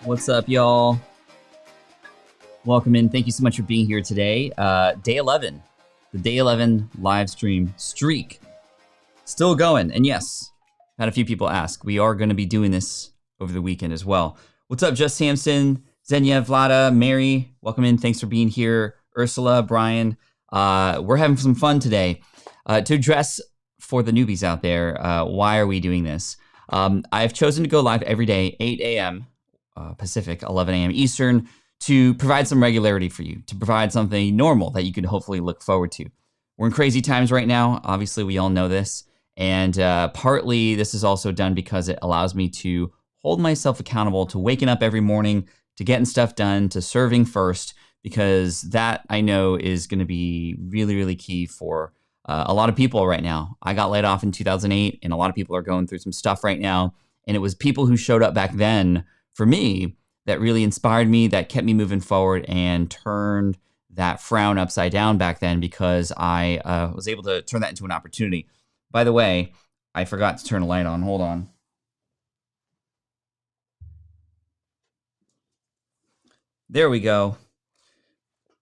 What's up, y'all? Welcome in. Thank you so much for being here today. Day 11, the Day 11 live stream streak. Still going. And yes, had a few people ask. We are going to be doing this over the weekend as well. What's up, Just Samson, Zenya, Vlada, Mary? Welcome in. Thanks for being here. Ursula, Brian. We're having some fun today. To address for the newbies out there, why are we doing this? I've chosen to go live every day, 8 a.m. Pacific, 11 a.m. Eastern, to provide some regularity for you, to provide something normal that you can hopefully look forward to. We're in crazy times right now. Obviously, we all know this. And partly this is also done because it allows me to hold myself accountable to waking up every morning, to getting stuff done, to serving first, because that I know is going to be really, really key for a lot of people right now. I got laid off in 2008, and a lot of people are going through some stuff right now. And it was people who showed up back then for me that really inspired me, that kept me moving forward and turned that frown upside down back then, because I was able to turn that into an opportunity. By the way, I forgot to turn a light on. Hold on. There we go.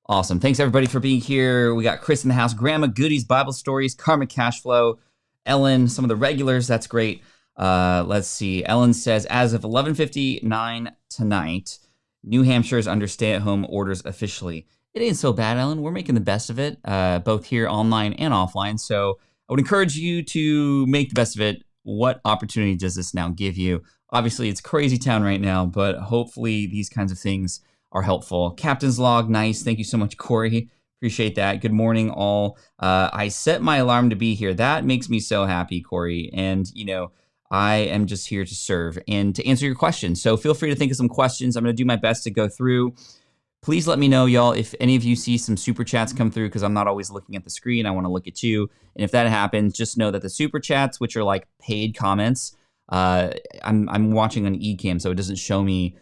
Awesome. Thanks, everybody, for being here. We got Chris in the house, Grandma Goodies, Bible Stories, Karma Cashflow, Ellen, some of the regulars. That's great. Let's see. Ellen says, as of 11:59 tonight, New Hampshire is under stay-at-home orders officially. It ain't so bad, Ellen. We're making the best of it, both here online and offline. So I would encourage you to make the best of it. What opportunity does this now give you? Obviously, it's crazy town right now, but hopefully these kinds of things are helpful. Captain's log, nice. Thank you so much, Corey. Appreciate that. Good morning, all. I set my alarm to be here. That makes me so happy, Corey. And, you know, I am just here to serve and to answer your questions. So feel free to think of some questions. I'm going to do my best to go through. Please let me know, y'all, if any of you see some super chats come through, because I'm not always looking at the screen. I want to look at you. And if that happens, just know that the super chats, which are like paid comments, I'm watching on eCam, so it doesn't show me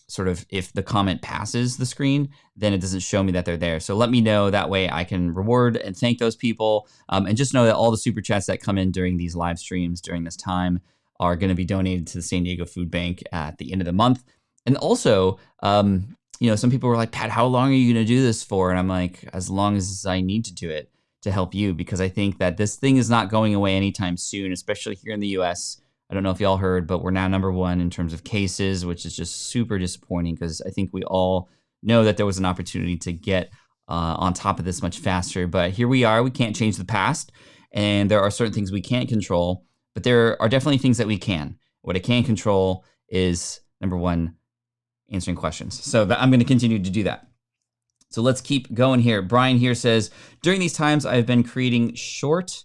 sort of if the comment passes the screen, then it doesn't show me that they're there. So let me know. That way I can reward and thank those people. And just know that all the super chats that come in during these live streams during this time are going to be donated to the San Diego Food Bank at the end of the month. And also, you know, some people were like, Pat, how long are you going to do this for? And I'm like, as long as I need to do it to help you, because I think that this thing is not going away anytime soon, especially here in the US. I don't know if y'all heard, but we're now #1 in terms of cases, which is just super disappointing, because I think we all know that there was an opportunity to get on top of this much faster. But here we are. We can't change the past, and there are certain things we can't control, but there are definitely things that we can. What I can control is, #1, answering questions. So I'm going to continue to do that. So let's keep going here. Brian here says, during these times, I've been creating short,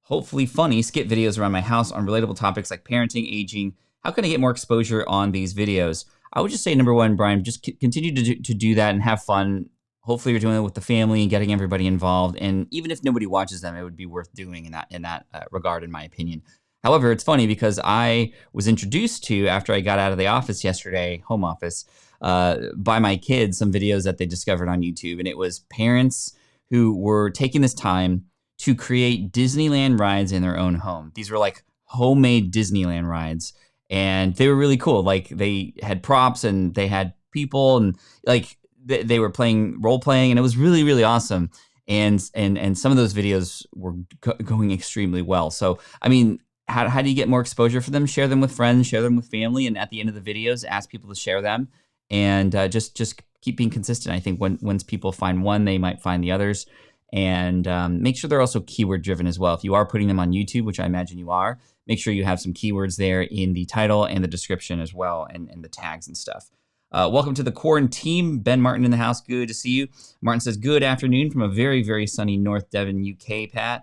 hopefully funny skit videos around my house on relatable topics like parenting, aging. How can I get more exposure on these videos? I would just say, #1, Brian, just continue to do that and have fun. Hopefully you're doing it with the family and getting everybody involved. And even if nobody watches them, it would be worth doing in that regard, in my opinion. However, it's funny because I was introduced to, after I got out of the office yesterday, home office, by my kids, some videos that they discovered on YouTube. And it was parents who were taking this time to create Disneyland rides in their own home. These were like homemade Disneyland rides, and they were really cool. Like, they had props and they had people, and like they were playing role playing, and it was really, really awesome. And some of those videos were going extremely well. So, I mean, how do you get more exposure for them? Share them with friends, share them with family, and at the end of the videos, ask people to share them, and just keep being consistent. I think once people find one, they might find the others. And make sure they're also keyword driven as well. If you are putting them on YouTube, which I imagine you are, make sure you have some keywords there in the title and the description as well, and the tags and stuff. Welcome to the quarantine. Ben Martin in the house. Good to see you. Martin says, good afternoon from a very, very sunny North Devon, UK, Pat.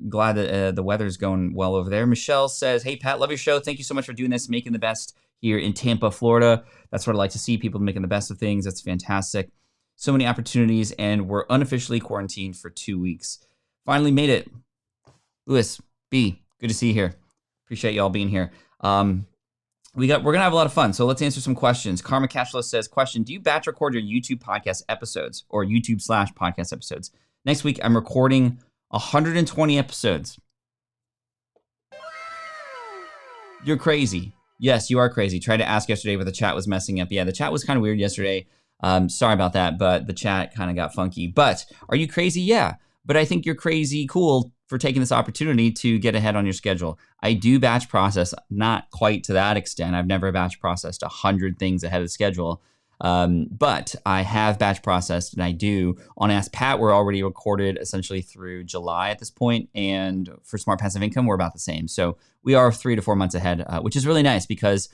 Glad that the weather's going well over there. Michelle says, hey, Pat, love your show. Thank you so much for doing this, making the best here in Tampa, Florida. That's what I like to see, people making the best of things. That's fantastic. So many opportunities, and we're unofficially quarantined for 2 weeks. Finally made it. Lewis, B, good to see you here. Appreciate y'all being here. We're gonna have a lot of fun, so let's answer some questions. Karma Cashflow says, question, do you batch record your YouTube podcast episodes, or YouTube/podcast episodes? Next week, I'm recording 120 episodes. You're crazy. Yes, you are crazy. Tried to ask yesterday, but the chat was messing up. Yeah, the chat was kind of weird yesterday. Sorry about that, but the chat kind of got funky. But are you crazy? Yeah. But I think you're crazy cool for taking this opportunity to get ahead on your schedule. I do batch process, not quite to that extent. I've never batch processed 100 things ahead of schedule. But I have batch processed, and I do. On Ask Pat, we're already recorded essentially through July at this point, and for Smart Passive Income, we're about the same. So we are 3 to 4 months ahead, which is really nice because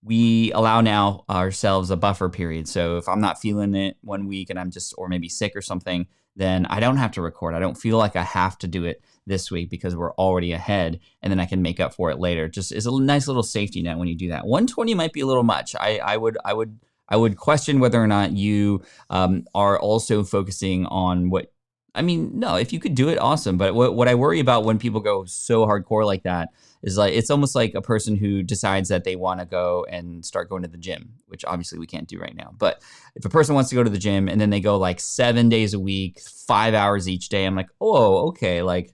we allow now ourselves a buffer period. So if I'm not feeling it one week and I'm just, or maybe sick or something, then I don't have to record. I don't feel like I have to do it this week because we're already ahead, and then I can make up for it later. Just is a nice little safety net when you do that. 120 might be a little much. I would question whether or not you are also focusing on what. I mean, no, if you could do it, awesome. But what I worry about when people go so hardcore like that is like, it's almost like a person who decides that they want to go and start going to the gym, which obviously we can't do right now. But if a person wants to go to the gym and then they go like 7 days a week, 5 hours each day, I'm like, oh, okay, like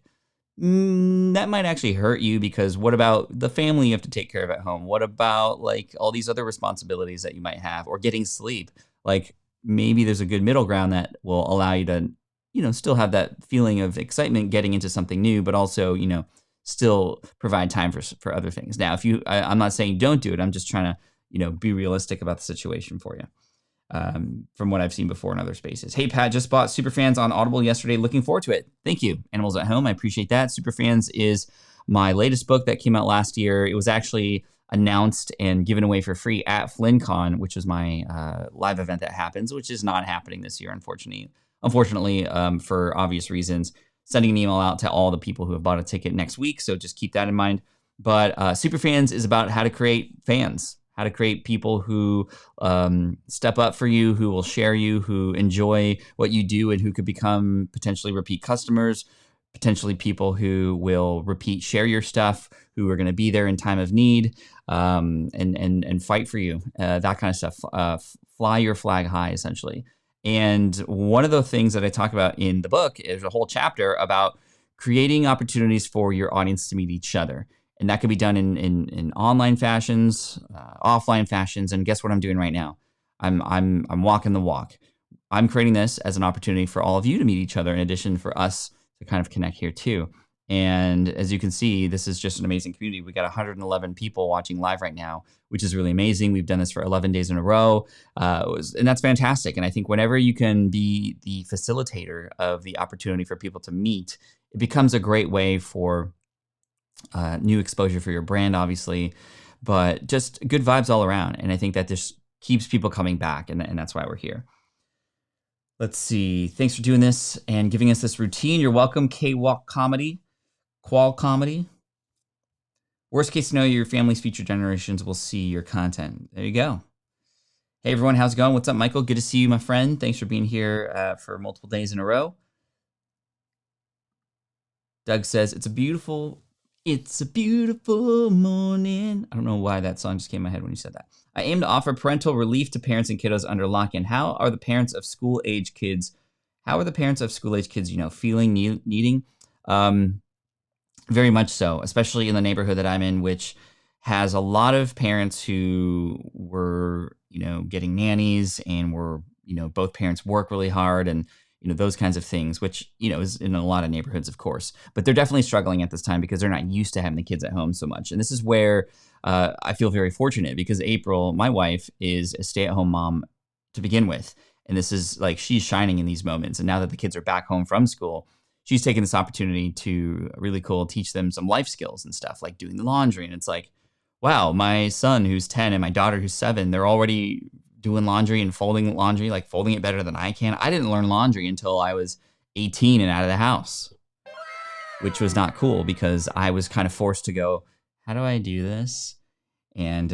that might actually hurt you, because what about the family you have to take care of at home? What about like all these other responsibilities that you might have, or getting sleep? Like maybe there's a good middle ground that will allow you to, still have that feeling of excitement getting into something new, but also, still provide time for other things. Now, if I'm not saying don't do it. I'm just trying to, be realistic about the situation for you. From what I've seen before in other spaces. Hey, Pat, just bought Superfans on Audible yesterday. Looking forward to it. Thank you. Animals at Home. I appreciate that. Superfans is my latest book that came out last year. It was actually announced and given away for free at FlynnCon, which was my live event that happens, which is not happening this year, unfortunately, for obvious reasons. Sending an email out to all the people who have bought a ticket next week, so just keep that in mind. But Superfans is about how to create fans, how to create people who step up for you, who will share you, who enjoy what you do, and who could become potentially repeat customers, potentially people who will share your stuff, who are going to be there in time of need, and fight for you, that kind of stuff. Fly your flag high, essentially. And one of the things that I talk about in the book is a whole chapter about creating opportunities for your audience to meet each other. And that could be done in online fashions, offline fashions. And guess what I'm doing right now? I'm walking the walk. I'm creating this as an opportunity for all of you to meet each other, in addition for us to kind of connect here too. And as you can see, this is just an amazing community. We got 111 people watching live right now, which is really amazing. We've done this for 11 days in a row, and that's fantastic. And I think whenever you can be the facilitator of the opportunity for people to meet, it becomes a great way for new exposure for your brand, obviously, but just good vibes all around. And I think that just keeps people coming back, and that's why we're here. Let's see. Thanks for doing this and giving us this routine. You're welcome. K-Walk Comedy. Qual Comedy. Worst case scenario, your family's future generations will see your content. There you go. Hey, everyone. How's it going? What's up, Michael? Good to see you, my friend. Thanks for being here for multiple days in a row. Doug says, it's a beautiful morning. I don't know why that song just came in my head when you said that. I aim to offer parental relief to parents and kiddos under lock-in. How are the parents of school-age kids, feeling, needing? Very much so, especially in the neighborhood that I'm in, which has a lot of parents who were, getting nannies, and were, both parents work really hard, and, those kinds of things, which, is in a lot of neighborhoods, of course. But they're definitely struggling at this time because they're not used to having the kids at home so much. And this is where I feel very fortunate, because April, my wife, is a stay-at-home mom to begin with. And this is like, she's shining in these moments. And now that the kids are back home from school, she's taken this opportunity to teach them some life skills and stuff, like doing the laundry. And it's like, wow, my son who's 10 and my daughter who's 7, they're already doing laundry and folding laundry, like folding it better than I can. I didn't learn laundry until I was 18 and out of the house, which was not cool, because I was kind of forced to go, how do I do this? And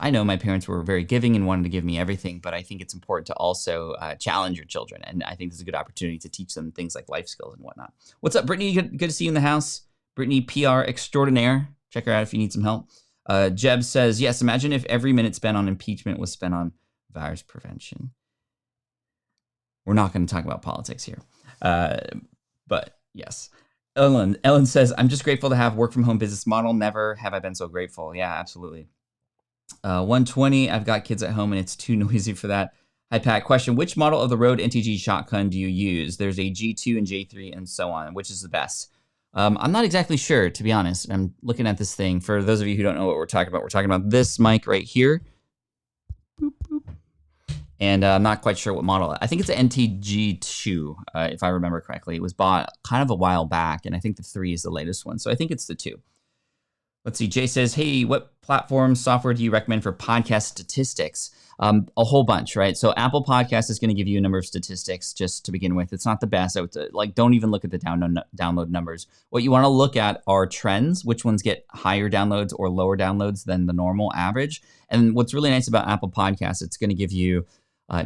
I know my parents were very giving and wanted to give me everything, but I think it's important to also challenge your children. And I think this is a good opportunity to teach them things like life skills and whatnot. What's up, Brittany? Good to see you in the house. Brittany, PR extraordinaire. Check her out if you need some help. Jeb says, yes, imagine if every minute spent on impeachment was spent on virus prevention. We're not going to talk about politics here. But yes. Ellen says, I'm just grateful to have work from home business model. Never have I been so grateful. Yeah, absolutely. 120, I've got kids at home and it's too noisy for that. Hi, Pat. Question, which model of the Rode NTG shotgun do you use? There's a G2 and J3 and so on. Which is the best? I'm not exactly sure, to be honest. I'm looking at this thing. For those of you who don't know what we're talking about this mic right here. Boop, boop. And I'm not quite sure what model. I think it's an NTG2, if I remember correctly. It was bought kind of a while back, and I think the 3 is the latest one. So I think it's the 2. Let's see. Jay says, hey, what platform software do you recommend for podcast statistics? A whole bunch, right? So Apple Podcast is going to give you a number of statistics just to begin with. It's not the best. Don't even look at the download numbers. What you want to look at are trends, which ones get higher downloads or lower downloads than the normal average. And what's really nice about Apple Podcasts, it's going to give you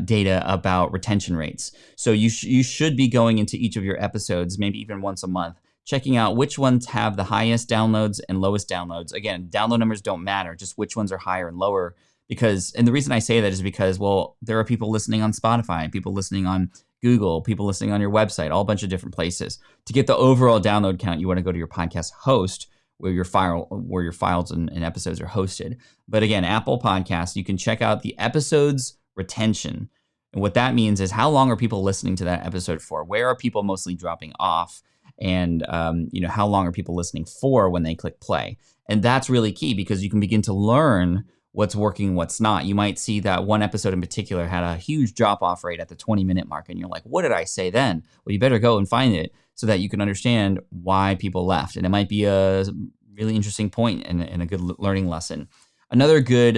data about retention rates. So you should be going into each of your episodes, maybe even once a month, checking out which ones have the highest downloads and lowest downloads. Again, download numbers don't matter, just which ones are higher and lower. And the reason I say that is because, well, there are people listening on Spotify, people listening on Google, people listening on your website, all a bunch of different places. To get the overall download count, you want to go to your podcast host where your files and episodes are hosted. But again, Apple Podcasts, you can check out the episodes retention. And what that means is how long are people listening to that episode for? Where are people mostly dropping off? And how long are people listening for when they click play? And that's really key because you can begin to learn what's working, what's not. You might see that one episode in particular had a huge drop-off rate at the 20-minute mark, and you're like, what did I say then? Well, you better go and find it so that you can understand why people left. And it might be a really interesting point and a good learning lesson. Another good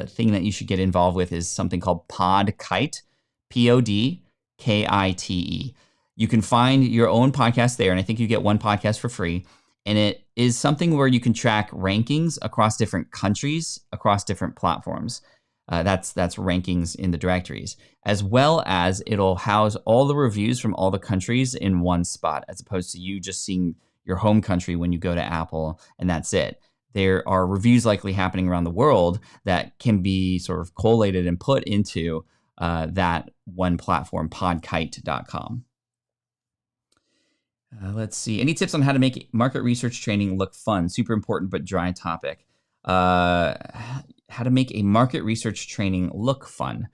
thing that you should get involved with is something called Podkite, Podkite. You can find your own podcast there, and I think you get one podcast for free. And it is something where you can track rankings across different countries, across different platforms. That's rankings in the directories, as well as it'll house all the reviews from all the countries in one spot, as opposed to you just seeing your home country when you go to Apple, and that's it. There are reviews likely happening around the world that can be sort of collated and put into that one platform, podkite.com. Let's see. Any tips on how to make market research training look fun? Super important but dry topic. How to make a market research training look fun.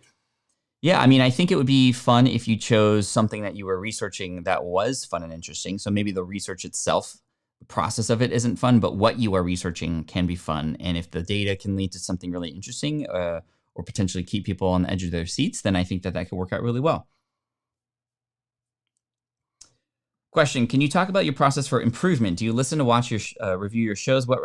Yeah, I mean, I think it would be fun if you chose something that you were researching that was fun and interesting. So maybe the research itself, the process of it isn't fun, but what you are researching can be fun. And if the data can lead to something really interesting or potentially keep people on the edge of their seats, then I think that could work out really well. Question, can you talk about your process for improvement? Do you listen to watch your review your shows? What do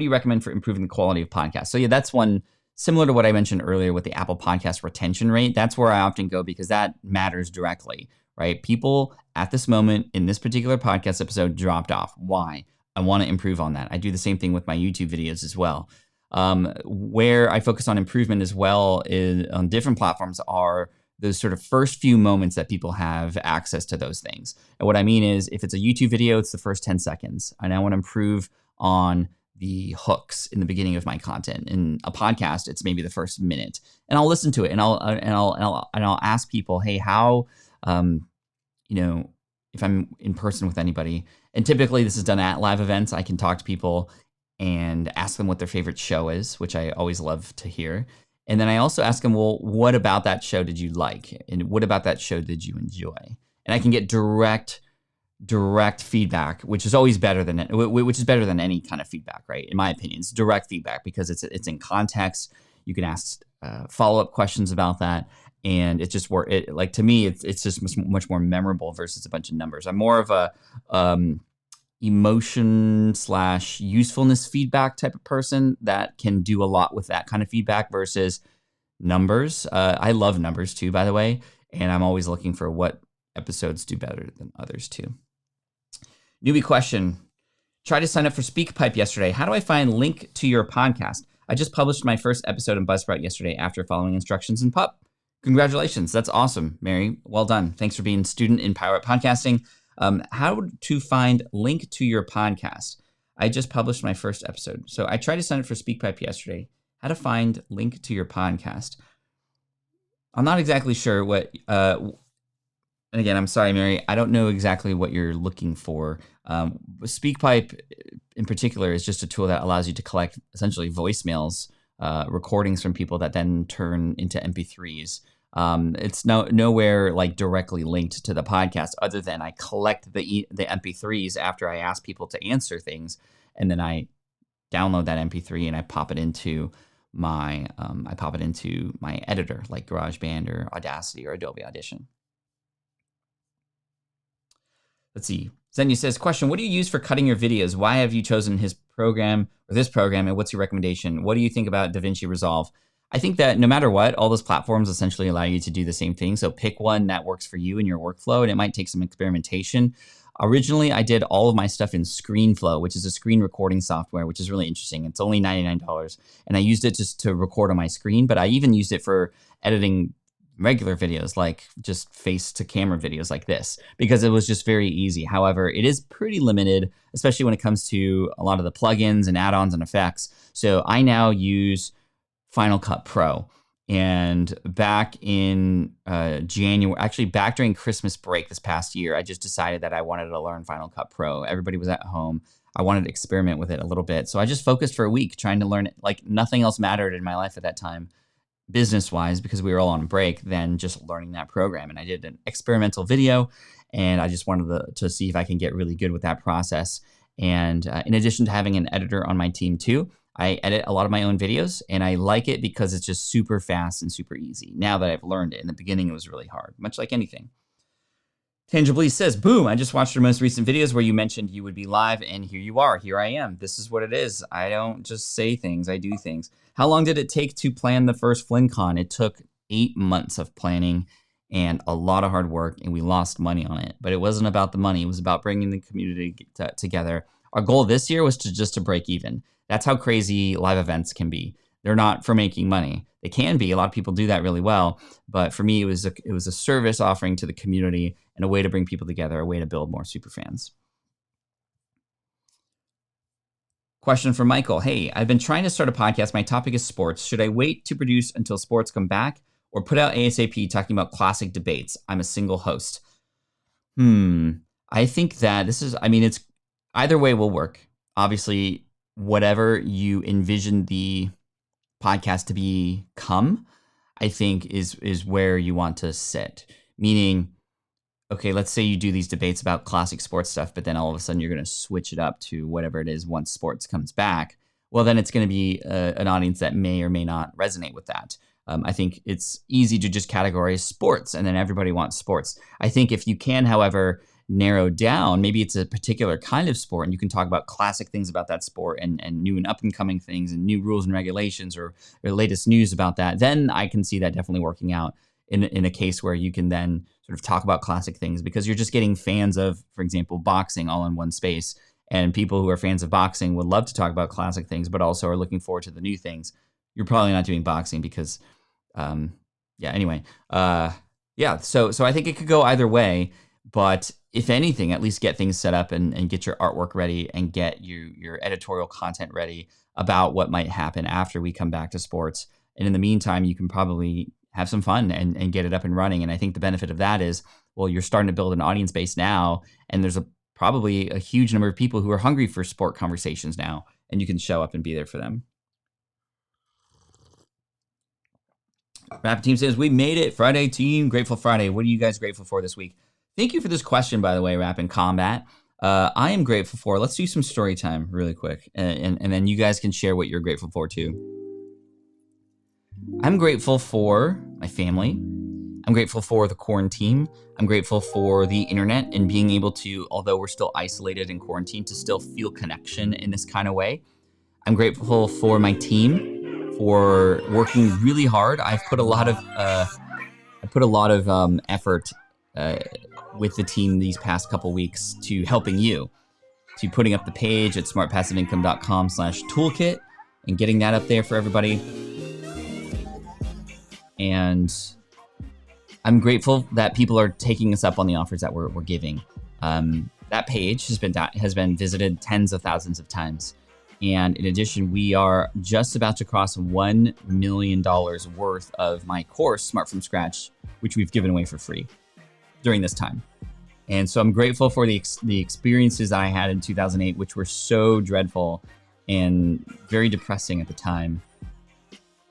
you recommend for improving the quality of podcasts? So yeah, that's one similar to what I mentioned earlier with the Apple Podcast retention rate. That's where I often go because that matters directly, right? People at this moment in this particular podcast episode dropped off. Why? I want to improve on that. I do the same thing with my YouTube videos as well. Where I focus on improvement as well on different platforms are those sort of first few moments that people have access to those things. And what I mean is if it's a YouTube video, it's the first 10 seconds. And I want to improve on the hooks in the beginning of my content. In a podcast, it's maybe the first minute. And I'll listen to it and I'll ask people, hey, how, if I'm in person with anybody, and typically this is done at live events, I can talk to people and ask them what their favorite show is, which I always love to hear. And then I also ask them, well, what about that show did you like? And what about that show did you enjoy? And I can get direct feedback, which is always better than any kind of feedback, right? In my opinion, it's direct feedback because it's in context. You can ask follow-up questions about that. And it's just to me, it's just much more memorable versus a bunch of numbers. I'm more of a emotion/usefulness feedback type of person that can do a lot with that kind of feedback versus numbers. I love numbers too, by the way, and I'm always looking for what episodes do better than others too. Newbie question. Tried to sign up for SpeakPipe yesterday. How do I find link to your podcast? I just published my first episode in Buzzsprout yesterday after following instructions in PUP. Congratulations. That's awesome, Mary. Well done. Thanks for being student in Power Up Podcasting. How to find link to your podcast. I just published my first episode. So I tried to sign up for SpeakPipe yesterday. How to find link to your podcast. I'm not exactly sure what, and again, I'm sorry, Mary, I don't know exactly what you're looking for. SpeakPipe in particular is just a tool that allows you to collect essentially voicemails recordings from people that then turn into MP3s. It's nowhere like directly linked to the podcast, other than I collect the MP3s after I ask people to answer things, and then I download that MP3 and I pop it into my editor like GarageBand or Audacity or Adobe Audition. Let's see. Zenya says, question, what do you use for cutting your videos? Why have you chosen his program or this program, and what's your recommendation? What do you think about DaVinci Resolve? I think that no matter what, all those platforms essentially allow you to do the same thing. So pick one that works for you and your workflow, and it might take some experimentation. Originally, I did all of my stuff in ScreenFlow, which is a screen recording software, which is really interesting. It's only $99, and I used it just to record on my screen, but I even used it for editing regular videos, like just face to camera videos like this, because it was just very easy. However, it is pretty limited, especially when it comes to a lot of the plugins and add-ons and effects. So I now use Final Cut Pro. And back in January, actually back during Christmas break this past year, I just decided that I wanted to learn Final Cut Pro. Everybody was at home. I wanted to experiment with it a little bit. So I just focused for a week trying to learn it. Like nothing else mattered in my life at that time, business-wise, because we were all on break, than just learning that program. And I did an experimental video, and I just wanted to see if I can get really good with that process. And in addition to having an editor on my team too, I edit a lot of my own videos, and I like it because it's just super fast and super easy. Now that I've learned it, in the beginning it was really hard, much like anything. Tangibly says, boom, I just watched your most recent videos where you mentioned you would be live, and here you are. Here I am. This is what it is. I don't just say things, I do things. How long did it take to plan the first FlynnCon? It took 8 months of planning and a lot of hard work, and we lost money on it. But it wasn't about the money. It was about bringing the community together. Our goal this year was to break even. That's how crazy live events can be. They're not for making money. They can be. A lot of people do that really well. But for me, it was a service offering to the community and a way to bring people together, a way to build more superfans. Question from Michael. Hey, I've been trying to start a podcast. My topic is sports. Should I wait to produce until sports come back or put out ASAP talking about classic debates? I'm a single host. I think that it's either way will work. Obviously, whatever you envision the podcast to become, I think is where you want to sit. Meaning, okay, let's say you do these debates about classic sports stuff, but then all of a sudden you're going to switch it up to whatever it is once sports comes back. Well, then it's going to be an audience that may or may not resonate with that. I think it's easy to just categorize sports, and then everybody wants sports. I think if you can, however, narrow down, maybe it's a particular kind of sport, and you can talk about classic things about that sport and new and up and coming things and new rules and regulations or latest news about that, then I can see that definitely working out in a case where you can then sort of talk about classic things, because you're just getting fans of, for example, boxing all in one space. And people who are fans of boxing would love to talk about classic things, but also are looking forward to the new things. You're probably not doing boxing because, So I think it could go either way. But if anything, at least get things set up and get your artwork ready and get your editorial content ready about what might happen after we come back to sports. And in the meantime, you can probably have some fun and get it up and running. And I think the benefit of that is, well, you're starting to build an audience base now, and there's probably a huge number of people who are hungry for sport conversations now, and you can show up and be there for them. Rapid Team says, we made it. Friday team, grateful Friday. What are you guys grateful for this week? Thank you for this question, by the way, Rapid Combat. I am grateful for, let's do some story time really quick, and then you guys can share what you're grateful for too. I'm grateful for my family. I'm grateful for the quarantine. I'm grateful for the internet and being able to, although we're still isolated in quarantine, to still feel connection in this kind of way. I'm grateful for my team for working really hard. I've put a lot of effort with the team these past couple weeks to helping you, to putting up the page at smartpassiveincome.com/toolkit and getting that up there for everybody. And I'm grateful that people are taking us up on the offers that we're giving. That page has been visited tens of thousands of times. And in addition, we are just about to cross $1 million worth of my course, Smart from Scratch, which we've given away for free during this time. And so I'm grateful for the experiences I had in 2008, which were so dreadful and very depressing at the time.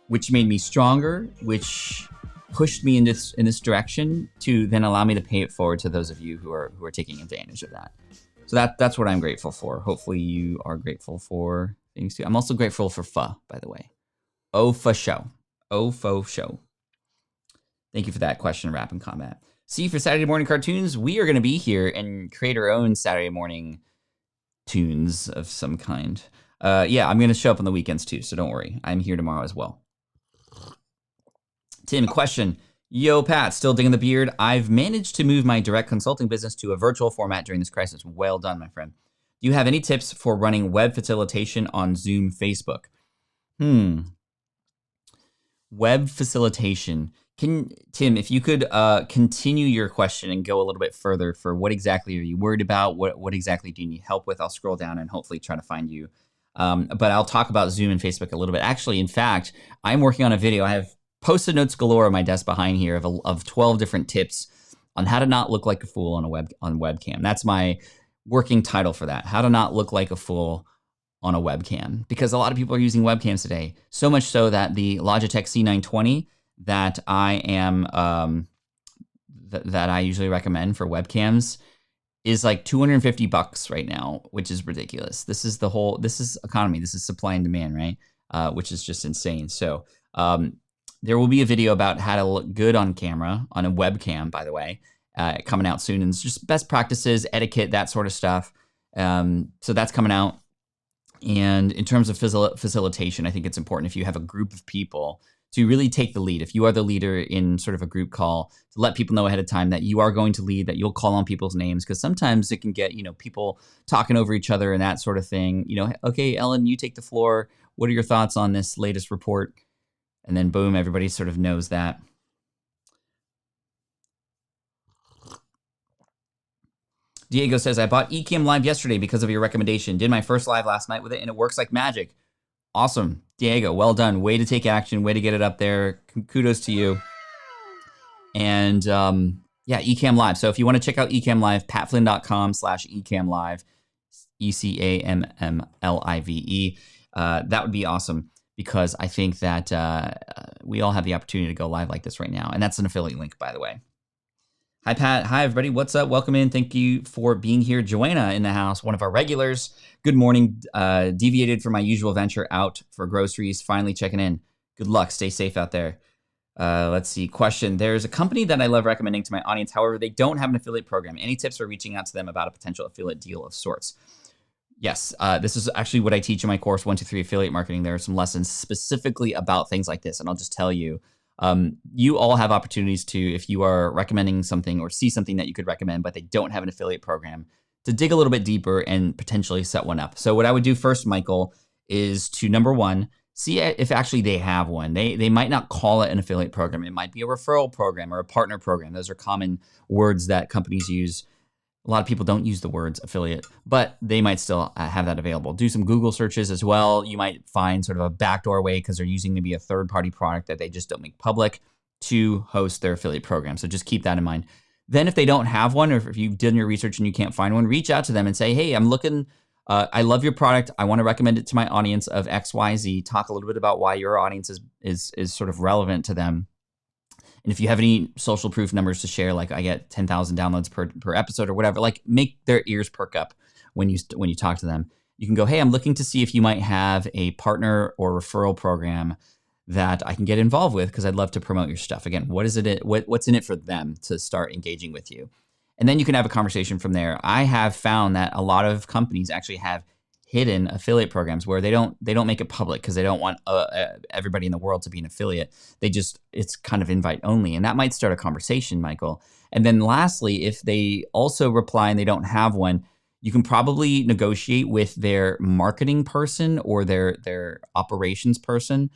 which made me stronger, which pushed me in this direction to then allow me to pay it forward to those of you who are taking advantage of that. So that's what I'm grateful for. Hopefully you are grateful for things too. I'm also grateful for pho, by the way. Oh, for show. Oh, faux show. Thank you for that question, Rap and Combat. See, for Saturday morning cartoons, we are going to be here and create our own Saturday morning tunes of some kind. Yeah, I'm going to show up on the weekends too, so don't worry. I'm here tomorrow as well. Tim, question. Yo, Pat, still digging the beard? I've managed to move my direct consulting business to a virtual format during this crisis. Well done, my friend. Do you have any tips for running web facilitation on Zoom, Facebook? Web facilitation. Tim, if you could continue your question and go a little bit further for what exactly are you worried about? What exactly do you need help with? I'll scroll down and hopefully try to find you. But I'll talk about Zoom and Facebook a little bit. Actually, in fact, I'm working on a video. I have Post-it notes galore on my desk behind here of 12 different tips on how to not look like a fool on webcam. That's my working title for that. How to not look like a fool on a webcam, because a lot of people are using webcams today. So much so that the Logitech C920 that I am that I usually recommend for webcams is like $250 right now, which is ridiculous. This is economy. This is supply and demand, right? Which is just insane. So there will be a video about how to look good on camera, on a webcam, by the way, coming out soon. And it's just best practices, etiquette, that sort of stuff. So that's coming out. And in terms of facilitation, I think it's important if you have a group of people to really take the lead. If you are the leader in sort of a group call, to let people know ahead of time that you are going to lead, that you'll call on people's names, because sometimes it can get, people talking over each other and that sort of thing. Okay, Ellen, you take the floor. What are your thoughts on this latest report? And then boom, everybody sort of knows that. Diego says, I bought Ecamm Live yesterday because of your recommendation. Did my first live last night with it, and it works like magic. Awesome. Diego, well done. Way to take action. Way to get it up there. Kudos to you. And yeah, Ecamm Live. So if you want to check out Ecamm Live, patflynn.com/Ecamm Live, ECAMMLIVE. That would be awesome, because I think that we all have the opportunity to go live like this right now. And that's an affiliate link, by the way. Hi, Pat. Hi, everybody. What's up? Welcome in. Thank you for being here. Joanna in the house, one of our regulars. Good morning. Deviated from my usual venture out for groceries. Finally checking in. Good luck. Stay safe out there. Let's see. Question. There's a company that I love recommending to my audience. However, they don't have an affiliate program. Any tips for reaching out to them about a potential affiliate deal of sorts? Yes, this is actually what I teach in my course, 1, 2, 3 Affiliate Marketing. There are some lessons specifically about things like this. And I'll just tell you, you all have opportunities to, if you are recommending something or see something that you could recommend, but they don't have an affiliate program, to dig a little bit deeper and potentially set one up. So what I would do first, Michael, is to, number one, see if actually they have one. They might not call it an affiliate program. It might be a referral program or a partner program. Those are common words that companies use. A lot of people don't use the words affiliate, but they might still have that available. Do some Google searches as well. You might find sort of a backdoor way, because they're using maybe a third-party product that they just don't make public, to host their affiliate program. So just keep that in mind. Then if they don't have one, or if you've done your research and you can't find one, reach out to them and say, hey, I'm looking, I love your product. I want to recommend it to my audience of XYZ. Talk a little bit about why your audience is sort of relevant to them. And if you have any social proof numbers to share, like I get 10,000 downloads per episode or whatever, like make their ears perk up when you talk to them. You can go, hey, I'm looking to see if you might have a partner or referral program that I can get involved with, because I'd love to promote your stuff. Again, what's in it for them to start engaging with you? And then you can have a conversation from there. I have found that a lot of companies actually have hidden affiliate programs where they don't make it public, because they don't want everybody in the world to be an affiliate. It's kind of invite only, and that might start a conversation, Michael. And then lastly, if they also reply and they don't have one, you can probably negotiate with their marketing person or their operations person.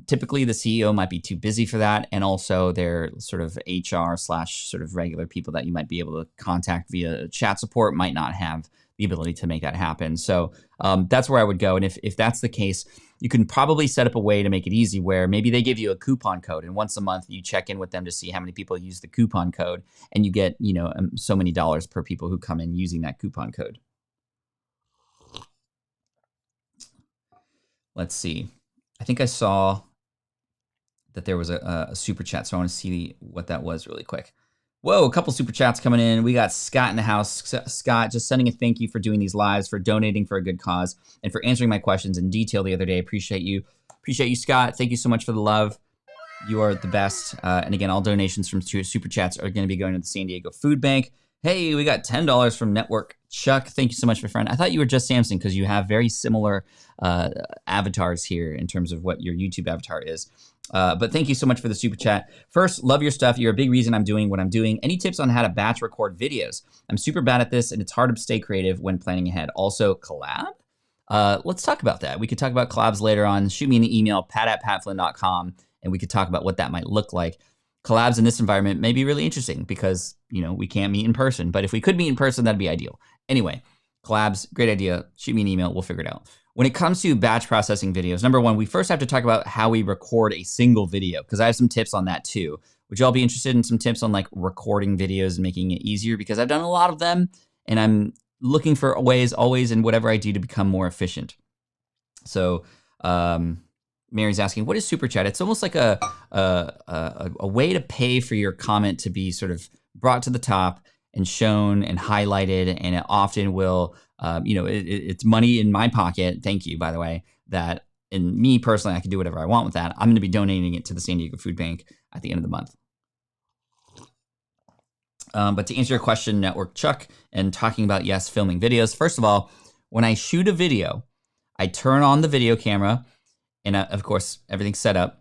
Typically the CEO might be too busy for that, and also their sort of HR / sort of regular people that you might be able to contact via chat support might not have the ability to make that happen. So that's where I would go. And if that's the case, you can probably set up a way to make it easy, where maybe they give you a coupon code, and once a month you check in with them to see how many people use the coupon code, and you get so many dollars per people who come in using that coupon code. Let's see. I think I saw that there was a super chat, so I want to see what that was really quick. Whoa, a couple super chats coming in. We got Scott in the house. Scott, just sending a thank you for doing these lives, for donating for a good cause, and for answering my questions in detail the other day. Appreciate you. Appreciate you, Scott. Thank you so much for the love. You are the best. And again, all donations from super chats are going to be going to the San Diego Food Bank. Hey, we got $10 from Network Chuck. Thank you so much, my friend. I thought you were just Samson because you have very similar avatars here in terms of what your YouTube avatar is. But thank you so much for the super chat. First, love your stuff. You're a big reason I'm doing what I'm doing. Any tips on how to batch record videos? I'm super bad at this, and it's hard to stay creative when planning ahead. Also, collab? Let's talk about that. We could talk about collabs later on. Shoot me an email, pat@patflynn.com, and we could talk about what that might look like. Collabs in this environment may be really interesting because, you know, we can't meet in person. But if we could meet in person, that'd be ideal. Anyway, collabs, great idea. Shoot me an email. We'll figure it out. When it comes to batch processing videos, number one, we first have to talk about how we record a single video, because I have some tips on that too. Would you all be interested in some tips on like recording videos and making it easier? Because I've done a lot of them, and I'm looking for ways always in whatever I do to become more efficient. So Mary's asking, what is Super Chat? It's almost like a way to pay for your comment to be sort of brought to the top and shown and highlighted, and it often will, it's money in my pocket. Thank you, by the way, that in me personally, I can do whatever I want with that. I'm going to be donating it to the San Diego Food Bank at the end of the month. But to answer your question, Network Chuck, and talking about, yes, filming videos. First of all, when I shoot a video, I turn on the video camera, and of course, everything's set up.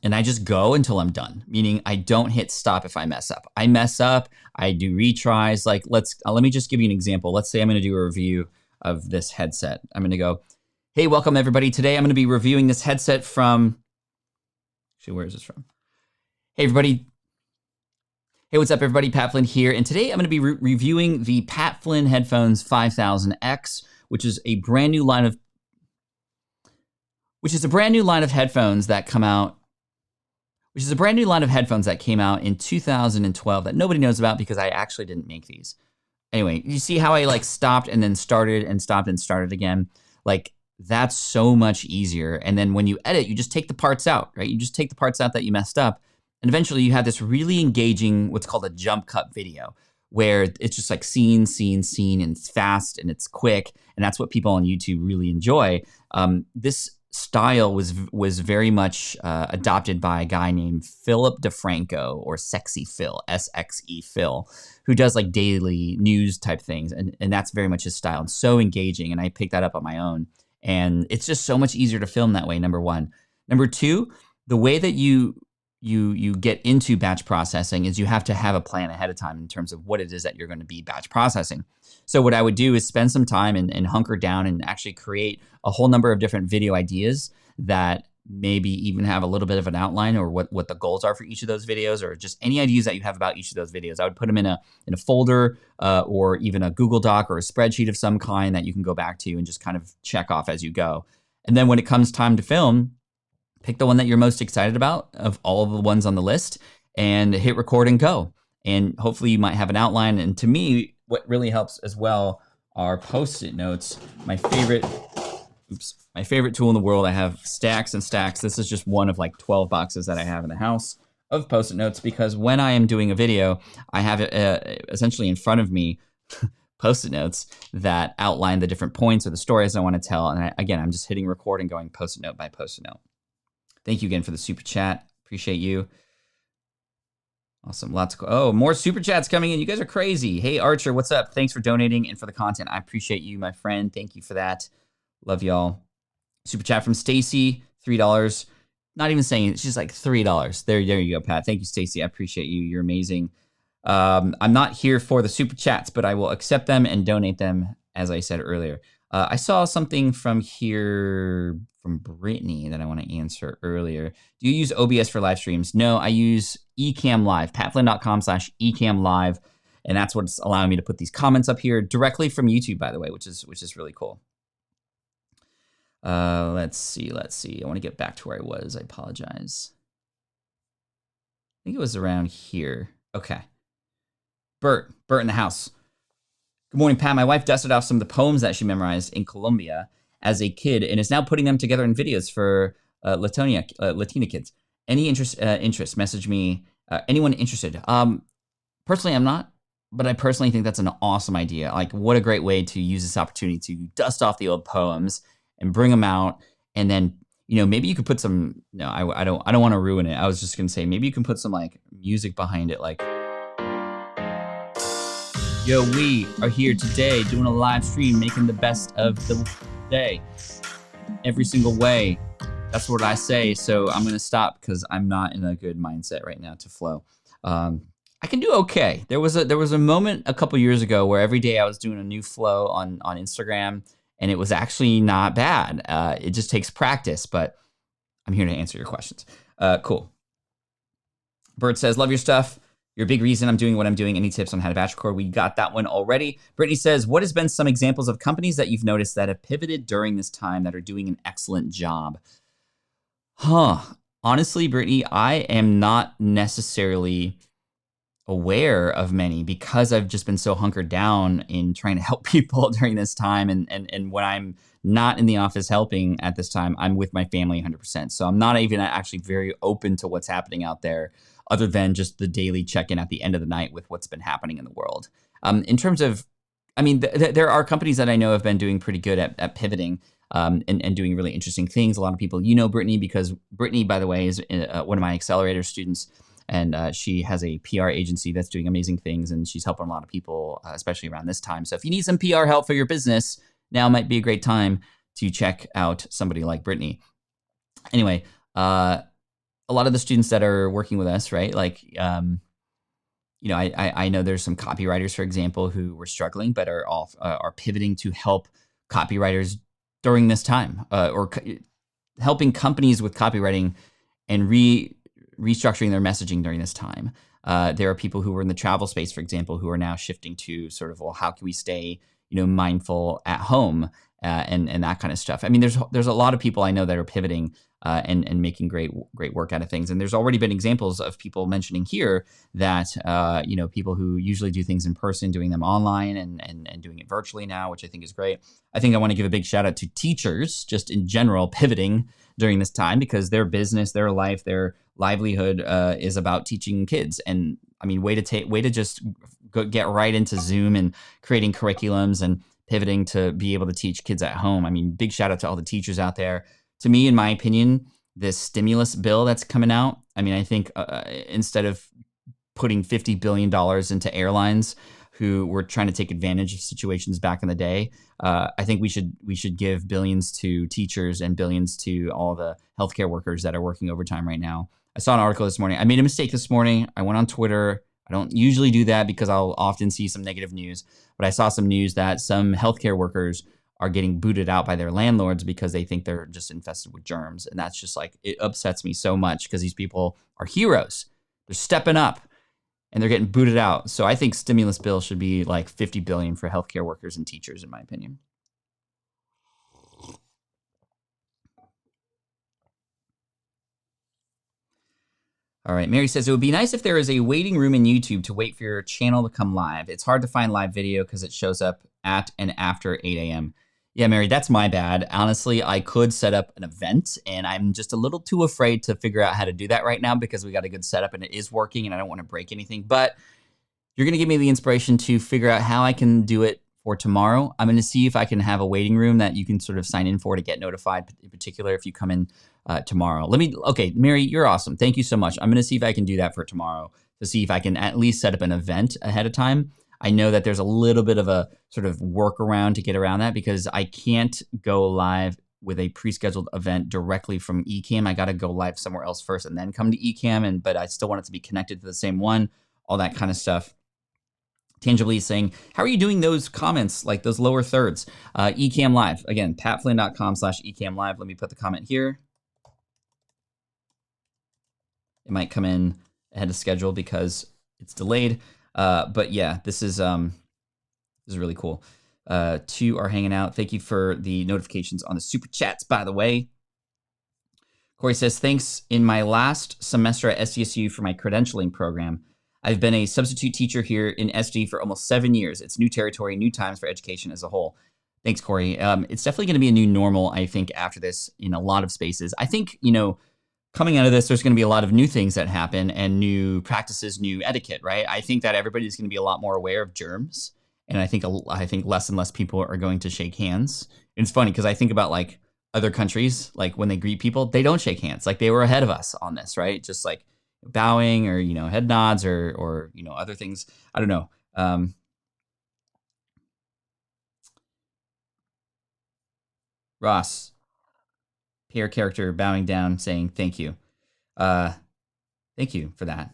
And I just go until I'm done, meaning I don't hit stop if I mess up. I mess up, I do retries. Like, let me just give you an example. Let's say I'm gonna do a review of this headset. I'm gonna go, hey, welcome everybody. Today I'm gonna be reviewing this headset from, actually, where is this from? Hey everybody. Hey, what's up everybody? Pat Flynn here. And today I'm gonna be reviewing the Pat Flynn Headphones 5000X, which is a brand new line of headphones that come out, which is a brand new line of headphones that came out in 2012 that nobody knows about because I actually didn't make these. Anyway, you see how I like stopped and then started and stopped and started again? Like, that's so much easier. And then when you edit, you just take the parts out, right? You just take the parts out that you messed up. And eventually you have this really engaging, what's called a jump cut video, where it's just like scene, scene, scene, and it's fast and it's quick. And that's what people on YouTube really enjoy. This style was very much adopted by a guy named Philip DeFranco, or Sexy Phil, SXE Phil, who does like daily news type things. And that's very much his style, and so engaging. And I picked that up on my own. And it's just so much easier to film that way, number one. Number two, the way that you get into batch processing is you have to have a plan ahead of time in terms of what it is that you're going to be batch processing. So what I would do is spend some time and hunker down and actually create a whole number of different video ideas that maybe even have a little bit of an outline, or what the goals are for each of those videos, or just any ideas that you have about each of those videos. I would put them in a folder or even a Google Doc or a spreadsheet of some kind that you can go back to and just kind of check off as you go. And then when it comes time to film, pick the one that you're most excited about of all of the ones on the list and hit record and go. And hopefully you might have an outline. And to me, what really helps as well are Post-it notes. My favorite tool in the world. I have stacks and stacks. This is just one of like 12 boxes that I have in the house of Post-it notes, because when I am doing a video, I have it essentially in front of me, Post-it notes that outline the different points or the stories I want to tell. And again, I'm just hitting record and going Post-it note by Post-it note. Thank you again for the super chat. Appreciate you. Awesome. Lots of, oh, more super chats coming in. You guys are crazy. Hey, Archer, what's up? Thanks for donating and for the content. I appreciate you, my friend. Thank you for that. Love y'all. Super chat from Stacy, $3. Not even saying it. She's like $3. There you go, Pat. Thank you, Stacy. I appreciate you. You're amazing. I'm not here for the super chats, but I will accept them and donate them, as I said earlier. I saw something from here from Brittany that I want to answer earlier. Do you use OBS for live streams? No, I use Ecamm Live, patflynn.com/Ecamm Live. And that's what's allowing me to put these comments up here directly from YouTube, by the way, which is really cool. Let's see. I want to get back to where I was. I apologize. I think it was around here. Okay. Bert in the house. Good morning, Pat. My wife dusted off some of the poems that she memorized in Colombia as a kid and is now putting them together in videos for Latina kids. Any interest, message me. Anyone interested? Personally, I'm not, but I personally think that's an awesome idea. Like, what a great way to use this opportunity to dust off the old poems and bring them out. And then, maybe you could put some, no, I don't want to ruin it. I was just going to say, maybe you can put some like music behind it. Like, yo, we are here today doing a live stream, making the best of the day every single way. That's what I say. So I'm going to stop because I'm not in a good mindset right now to flow. I can do okay. There was a moment a couple years ago where every day I was doing a new flow on Instagram, and it was actually not bad. It just takes practice, but I'm here to answer your questions. Cool. Bert says, love your stuff. You're a big reason I'm doing what I'm doing. Any tips on how to batch record? We got that one already. Brittany says, what has been some examples of companies that you've noticed that have pivoted during this time that are doing an excellent job? Honestly, Brittany, I am not necessarily aware of many because I've just been so hunkered down in trying to help people during this time. And when I'm not in the office helping at this time, I'm with my family 100%. So I'm not even actually very open to what's happening out there other than just the daily check-in at the end of the night with what's been happening in the world. In terms of, there are companies that I know have been doing pretty good at pivoting and doing really interesting things. A lot of people, Brittany, because Brittany, by the way, is one of my accelerator students. And she has a PR agency that's doing amazing things, and she's helping a lot of people, especially around this time. So if you need some PR help for your business, now might be a great time to check out somebody like Brittany. Anyway, a lot of the students that are working with us, right? Like, I know there's some copywriters, for example, who were struggling, but are pivoting to help copywriters during this time, or helping companies with copywriting and restructuring their messaging during this time. There are people who were in the travel space, for example, who are now shifting to sort of, well, how can we stay, mindful at home and that kind of stuff. There's a lot of people I know that are pivoting and making great work out of things. And there's already been examples of people mentioning here that, people who usually do things in person, doing them online and doing it virtually now, which I think is great. I think I want to give a big shout out to teachers just in general pivoting during this time because their business, their life, their livelihood is about teaching kids. And way to just get right into Zoom and creating curriculums and pivoting to be able to teach kids at home. Big shout out to all the teachers out there. To me, in my opinion, this stimulus bill that's coming out, I think instead of putting $50 billion into airlines who were trying to take advantage of situations back in the day, I think we should give billions to teachers and billions to all the healthcare workers that are working overtime right now. I saw an article this morning. I made a mistake this morning. I went on Twitter. I don't usually do that because I'll often see some negative news, but I saw some news that some healthcare workers are getting booted out by their landlords because they think they're just infested with germs. And that's just like, it upsets me so much because these people are heroes. They're stepping up and they're getting booted out. So I think stimulus bill should be like $50 billion for healthcare workers and teachers, in my opinion. All right, Mary says, it would be nice if there is a waiting room in YouTube to wait for your channel to come live. It's hard to find live video because it shows up at and after 8 a.m. Yeah, Mary, that's my bad. Honestly, I could set up an event, and I'm just a little too afraid to figure out how to do that right now because we got a good setup and it is working and I don't want to break anything. But you're going to give me the inspiration to figure out how I can do it for tomorrow. I'm going to see if I can have a waiting room that you can sort of sign in for to get notified, in particular if you come in tomorrow. Okay, Mary, you're awesome. Thank you so much. I'm going to see if I can do that for tomorrow to see if I can at least set up an event ahead of time. I know that there's a little bit of a sort of workaround to get around that because I can't go live with a pre-scheduled event directly from Ecamm. I got to go live somewhere else first and then come to Ecamm, but I still want it to be connected to the same one, all that kind of stuff. Tangibly is saying, how are you doing those comments, like those lower thirds? Ecamm Live. Again, patflynn.com/Ecamm Live. Let me put the comment here. It might come in ahead of schedule because it's delayed. But yeah, this is really cool. Two are hanging out. Thank you for the notifications on the super chats, by the way. Corey says, thanks. In my last semester at SDSU for my credentialing program, I've been a substitute teacher here in SD for almost 7 years. It's new territory, new times for education as a whole. Thanks, Corey. It's definitely going to be a new normal, I think, after this in a lot of spaces. I think, coming out of this, there's going to be a lot of new things that happen and new practices, new etiquette, right? I think that everybody's going to be a lot more aware of germs. And I think less and less people are going to shake hands. And it's funny because I think about like other countries, like when they greet people, they don't shake hands. Like they were ahead of us on this, right? Just like bowing or, head nods or other things. I don't know. Ross, PR character bowing down saying thank you. Thank you for that,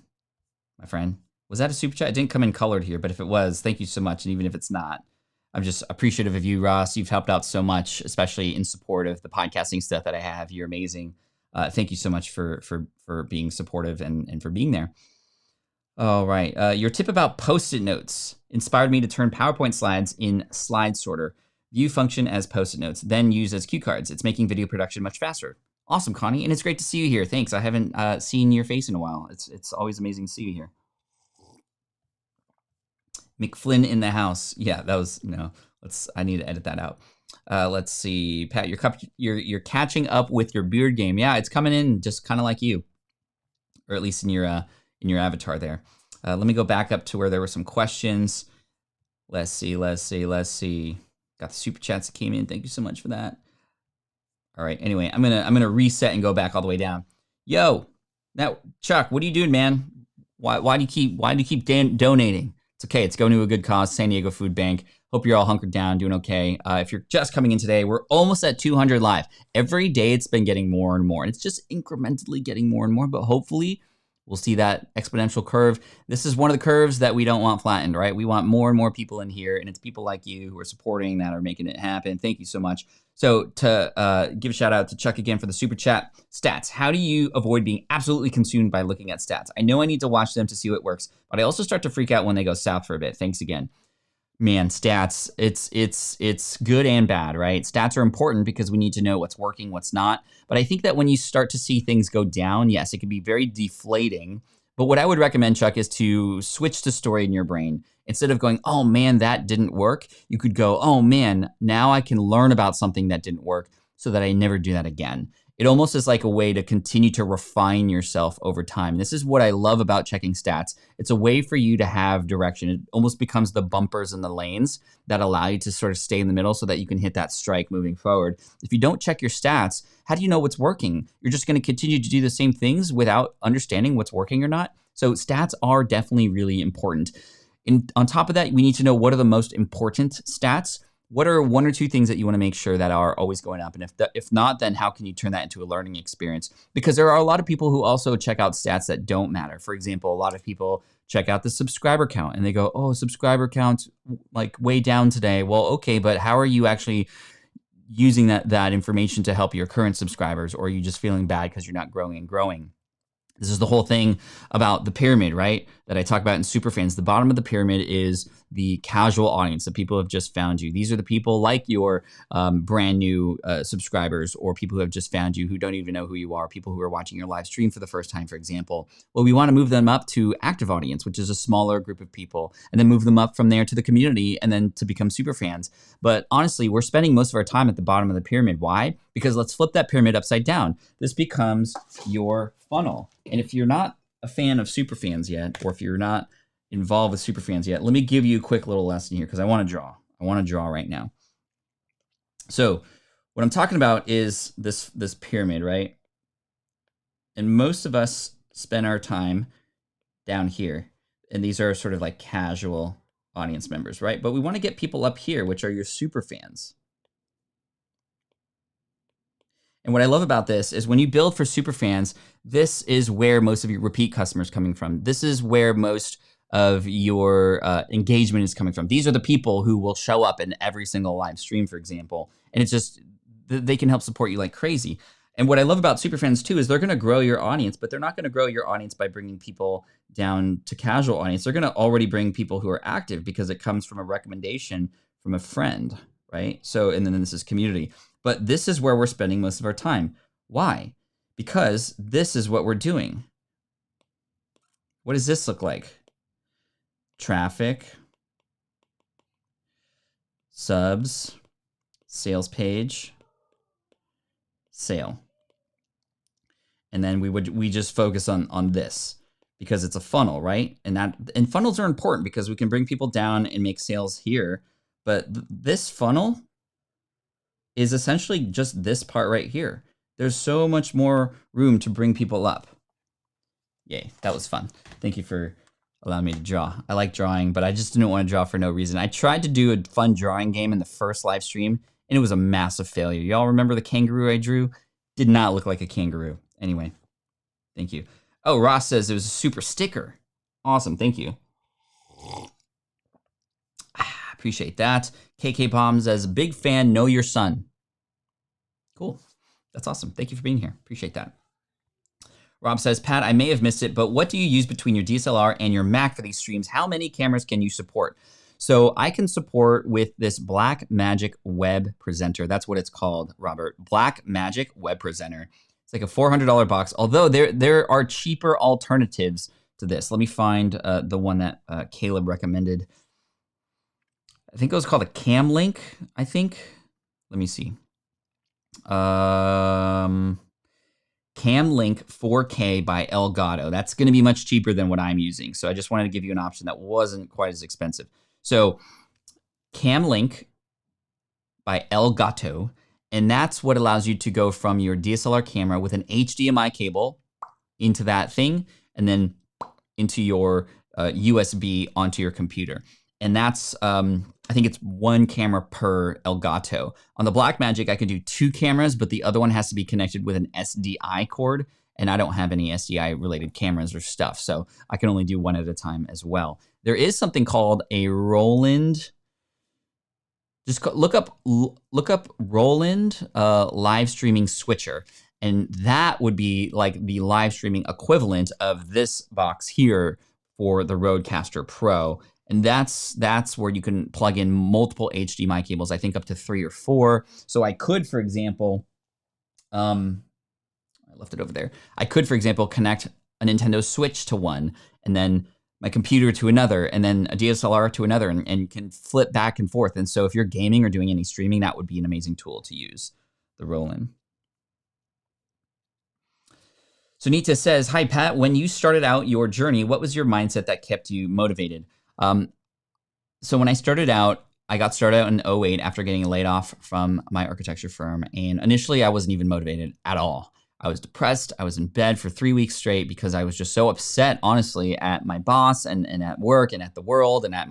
my friend. Was that a super chat? It didn't come in colored here, but if it was, thank you so much. And even if it's not, I'm just appreciative of you, Ross. You've helped out so much, especially in support of the podcasting stuff that I have. You're amazing. Thank you so much for being supportive and for being there. All right. Your tip about Post-it notes inspired me to turn PowerPoint slides in slide sorter. View function as Post-it notes, then use as cue cards. It's making video production much faster. Awesome, Connie, and it's great to see you here. Thanks. I haven't seen your face in a while. It's always amazing to see you here. McFlynn in the house. Yeah, that was no. I need to edit that out. Let's see, Pat. You're catching up with your beard game. Yeah, it's coming in just kind of like you, or at least in your avatar there. Let me go back up to where there were some questions. Let's see. Got the super chats that came in. Thank you so much for that. All right. Anyway, I'm gonna reset and go back all the way down. Yo, now Chuck, what are you doing, man? Why do you keep donating? It's okay. It's going to a good cause, San Diego Food Bank. Hope you're all hunkered down, doing okay. If you're just coming in today, we're almost at 200 live. Every day it's been getting more and more, and it's just incrementally getting more and more. But hopefully, we'll see that exponential curve. This is one of the curves that we don't want flattened, right? We want more and more people in here, and it's people like you who are supporting that are making it happen. Thank you so much. So to give a shout out to Chuck again for the super chat. Stats. How do you avoid being absolutely consumed by looking at stats? I know I need to watch them to see what works, but I also start to freak out when they go south for a bit. Thanks again. Man, stats, it's good and bad, right? Stats are important because we need to know what's working, what's not. But I think that when you start to see things go down, yes, it can be very deflating. But what I would recommend, Chuck, is to switch the story in your brain. Instead of going, oh man, that didn't work, you could go, oh man, now I can learn about something that didn't work so that I never do that again. It almost is like a way to continue to refine yourself over time. This is what I love about checking stats. It's a way for you to have direction. It almost becomes the bumpers and the lanes that allow you to sort of stay in the middle so that you can hit that strike moving forward. If you don't check your stats, how do you know what's working? You're just going to continue to do the same things without understanding what's working or not. So stats are definitely really important. On top of that, we need to know what are the most important stats. What are one or two things that you want to make sure that are always going up? And if not, then how can you turn that into a learning experience? Because there are a lot of people who also check out stats that don't matter. For example, a lot of people check out the subscriber count and they go, oh, subscriber count like way down today. Well, okay, but how are you actually using that information to help your current subscribers? Or are you just feeling bad because you're not growing and growing? This is the whole thing about the pyramid, right? That I talk about in Superfans. The bottom of the pyramid is the casual audience, the people who have just found you. These are the people like your brand new subscribers or people who have just found you who don't even know who you are, people who are watching your live stream for the first time, for example. Well, we want to move them up to active audience, which is a smaller group of people, and then move them up from there to the community and then to become Superfans. But honestly, we're spending most of our time at the bottom of the pyramid. Why? Because let's flip that pyramid upside down. This becomes your funnel. And if you're not a fan of Superfans yet, or if you're not involved with Superfans yet, let me give you a quick little lesson here because I want to draw. I want to draw right now. So what I'm talking about is this pyramid, right? And most of us spend our time down here. And these are sort of like casual audience members, right? But we want to get people up here, which are your Superfans. And what I love about this is when you build for Superfans, this is where most of your repeat customers coming from. This is where most of your engagement is coming from. These are the people who will show up in every single live stream, for example. And it's just, they can help support you like crazy. And what I love about Superfans too is they're going to grow your audience, but they're not going to grow your audience by bringing people down to casual audience. They're going to already bring people who are active because it comes from a recommendation from a friend, right? So, and then this is community. But this is where we're spending most of our time. Why? Because this is what we're doing. What does this look like? Traffic, subs, sales page, sale. and then we just focus on this because it's a funnel, right? And funnels are important because we can bring people down and make sales here. But this funnel is essentially just this part right here. There's so much more room to bring people up. Yay, that was fun. Thank you for allowing me to draw. I like drawing, but I just didn't want to draw for no reason. I tried to do a fun drawing game in the first live stream, and it was a massive failure. Y'all remember the kangaroo I drew? Did not look like a kangaroo. Anyway, thank you. Oh, Ross says it was a super sticker. Awesome, thank you. Appreciate that. KK Palm says, big fan, know your son. Cool. That's awesome. Thank you for being here. Appreciate that. Rob says, Pat, I may have missed it, but what do you use between your DSLR and your Mac for these streams? How many cameras can you support? So I can support with this Blackmagic Web Presenter. That's what it's called, Robert. Blackmagic Web Presenter. It's like a $400 box, although there are cheaper alternatives to this. Let me find the one that Caleb recommended. I think it was called a Camlink, I think. Let me see. Camlink 4K by Elgato. That's going to be much cheaper than what I'm using. So I just wanted to give you an option that wasn't quite as expensive. So Camlink by Elgato, and that's what allows you to go from your DSLR camera with an HDMI cable into that thing, and then into your USB onto your computer. And that's, I think it's one camera per Elgato. On the Blackmagic, I can do 2 cameras, but the other one has to be connected with an SDI cord, and I don't have any SDI related cameras or stuff, so I can only do one at a time as well. There is something called a Roland. Just look up Roland live streaming switcher, and that would be like the live streaming equivalent of this box here for the Rodecaster Pro. And that's where you can plug in multiple HDMI cables, I think up to 3 or 4. So I could, for example, I left it over there. I could, for example, connect a Nintendo Switch to one, and then my computer to another, and then a DSLR to another, and can flip back and forth. And so if you're gaming or doing any streaming, that would be an amazing tool to use, the Roland. So Nita says, hi, Pat. When you started out your journey, what was your mindset that kept you motivated? So when I started out, I got started out in 2008 after getting laid off from my architecture firm. And initially, I wasn't even motivated at all. I was depressed. I was in bed for 3 weeks straight because I was just so upset, honestly, at my boss and at work and at the world and at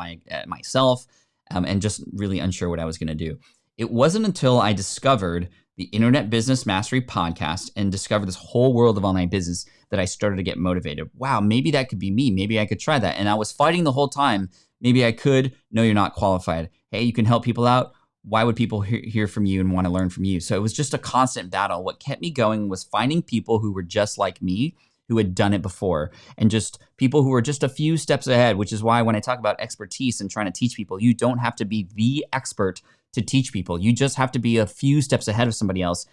myself, and just really unsure what I was going to do. It wasn't until I discovered the Internet Business Mastery podcast and discovered this whole world of online business that I started to get motivated. Wow, maybe that could be me. Maybe I could try that. And I was fighting the whole time. Maybe I could. No, you're not qualified. Hey, you can help people out. Why would people hear from you and want to learn from you? So it was just a constant battle. What kept me going was finding people who were just like me, who had done it before, and just people who were just a few steps ahead, which is why when I talk about expertise and trying to teach people, you don't have to be the expert to teach people. You just have to be a few steps ahead of somebody else.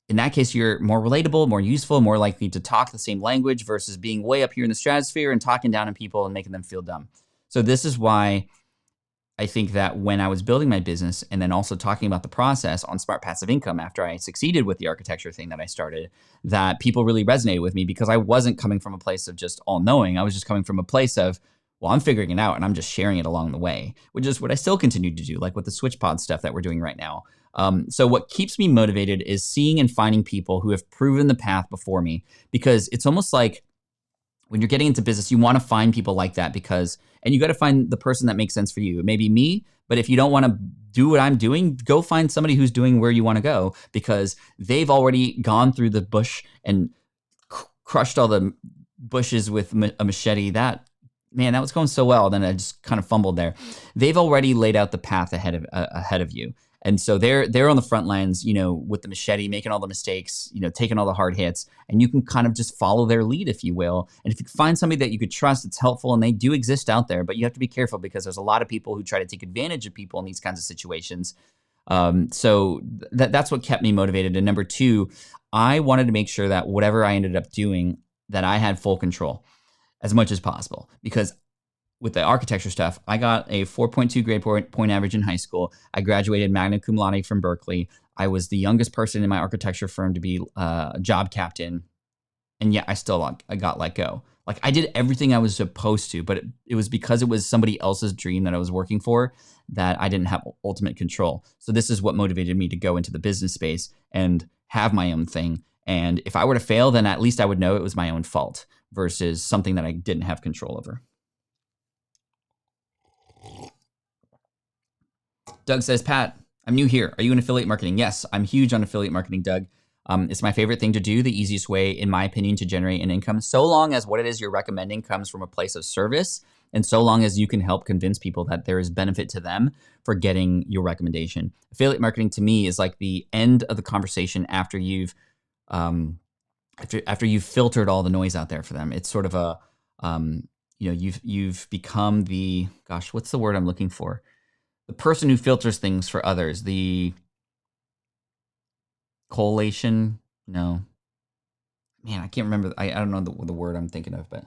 In that case, you're more relatable, more useful, more likely to talk the same language versus being way up here in the stratosphere and talking down on people and making them feel dumb. So this is why I think that when I was building my business and then also talking about the process on Smart Passive Income after I succeeded with the architecture thing that I started, that people really resonated with me because I wasn't coming from a place of just all knowing. I was just coming from a place of, well, I'm figuring it out and I'm just sharing it along the way, which is what I still continue to do, like with the SwitchPod stuff that we're doing right now. So what keeps me motivated is seeing and finding people who have proven the path before me, because it's almost like when you're getting into business, you want to find people like that and you got to find the person that makes sense for you. It may be me, but if you don't want to do what I'm doing, go find somebody who's doing where you want to go, because they've already gone through the bush and crushed all the bushes with a machete. That was going so well. Then I just kind of fumbled there. They've already laid out the path ahead of you. And so they're on the front lines, with the machete, making all the mistakes, taking all the hard hits, and you can kind of just follow their lead, if you will. And if you find somebody that you could trust, it's helpful, and they do exist out there, but you have to be careful because there's a lot of people who try to take advantage of people in these kinds of situations. So that's what kept me motivated. And number 2, I wanted to make sure that whatever I ended up doing, that I had full control as much as possible, because with the architecture stuff, I got a 4.2 grade point average in high school. I graduated magna cum laude from Berkeley. I was the youngest person in my architecture firm to be a job captain. And yet I still I got let go. Like I did everything I was supposed to, but it was because it was somebody else's dream that I was working for that I didn't have ultimate control. So this is what motivated me to go into the business space and have my own thing. And if I were to fail, then at least I would know it was my own fault versus something that I didn't have control over. Doug says, Pat, I'm new here. Are you in affiliate marketing? Yes, I'm huge on affiliate marketing, Doug. It's my favorite thing to do, the easiest way, in my opinion, to generate an income, so long as what it is you're recommending comes from a place of service, and so long as you can help convince people that there is benefit to them for getting your recommendation. Affiliate marketing to me is like the end of the conversation after you've after you've filtered all the noise out there for them. It's sort of a you've become the, gosh, what's the word I'm looking for? The person who filters things for others. The collation? No. Man, I can't remember. I don't know the word I'm thinking of, but.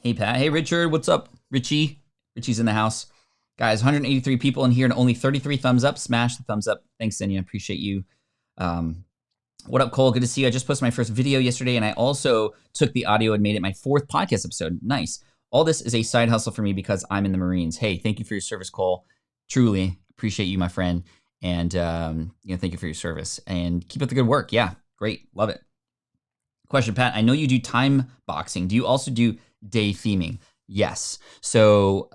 Hey, Pat. Hey, Richard. What's up? Richie. Richie's in the house. Guys, 183 people in here and only 33 thumbs up. Smash the thumbs up. Thanks, Zenia. Appreciate you. What up, Cole? Good to see you. I just posted my first video yesterday, and I also took the audio and made it my 4th podcast episode. Nice. All this is a side hustle for me because I'm in the Marines. Hey, thank you for your service, Cole. Truly appreciate you, my friend. And thank you for your service. And keep up the good work. Yeah, great. Love it. Question, Pat. I know you do time boxing. Do you also do day theming? Yes. So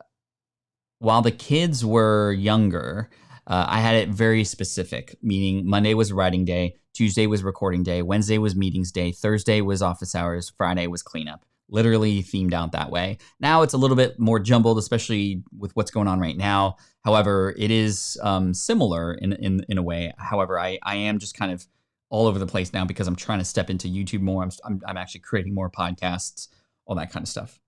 while the kids were younger, I had it very specific, meaning Monday was writing day, Tuesday was recording day, Wednesday was meetings day, Thursday was office hours, Friday was cleanup. Literally themed out that way. Now it's a little bit more jumbled, especially with what's going on right now. However, it is similar in a way. However, I am just kind of all over the place now because I'm trying to step into YouTube more. I'm actually creating more podcasts, all that kind of stuff.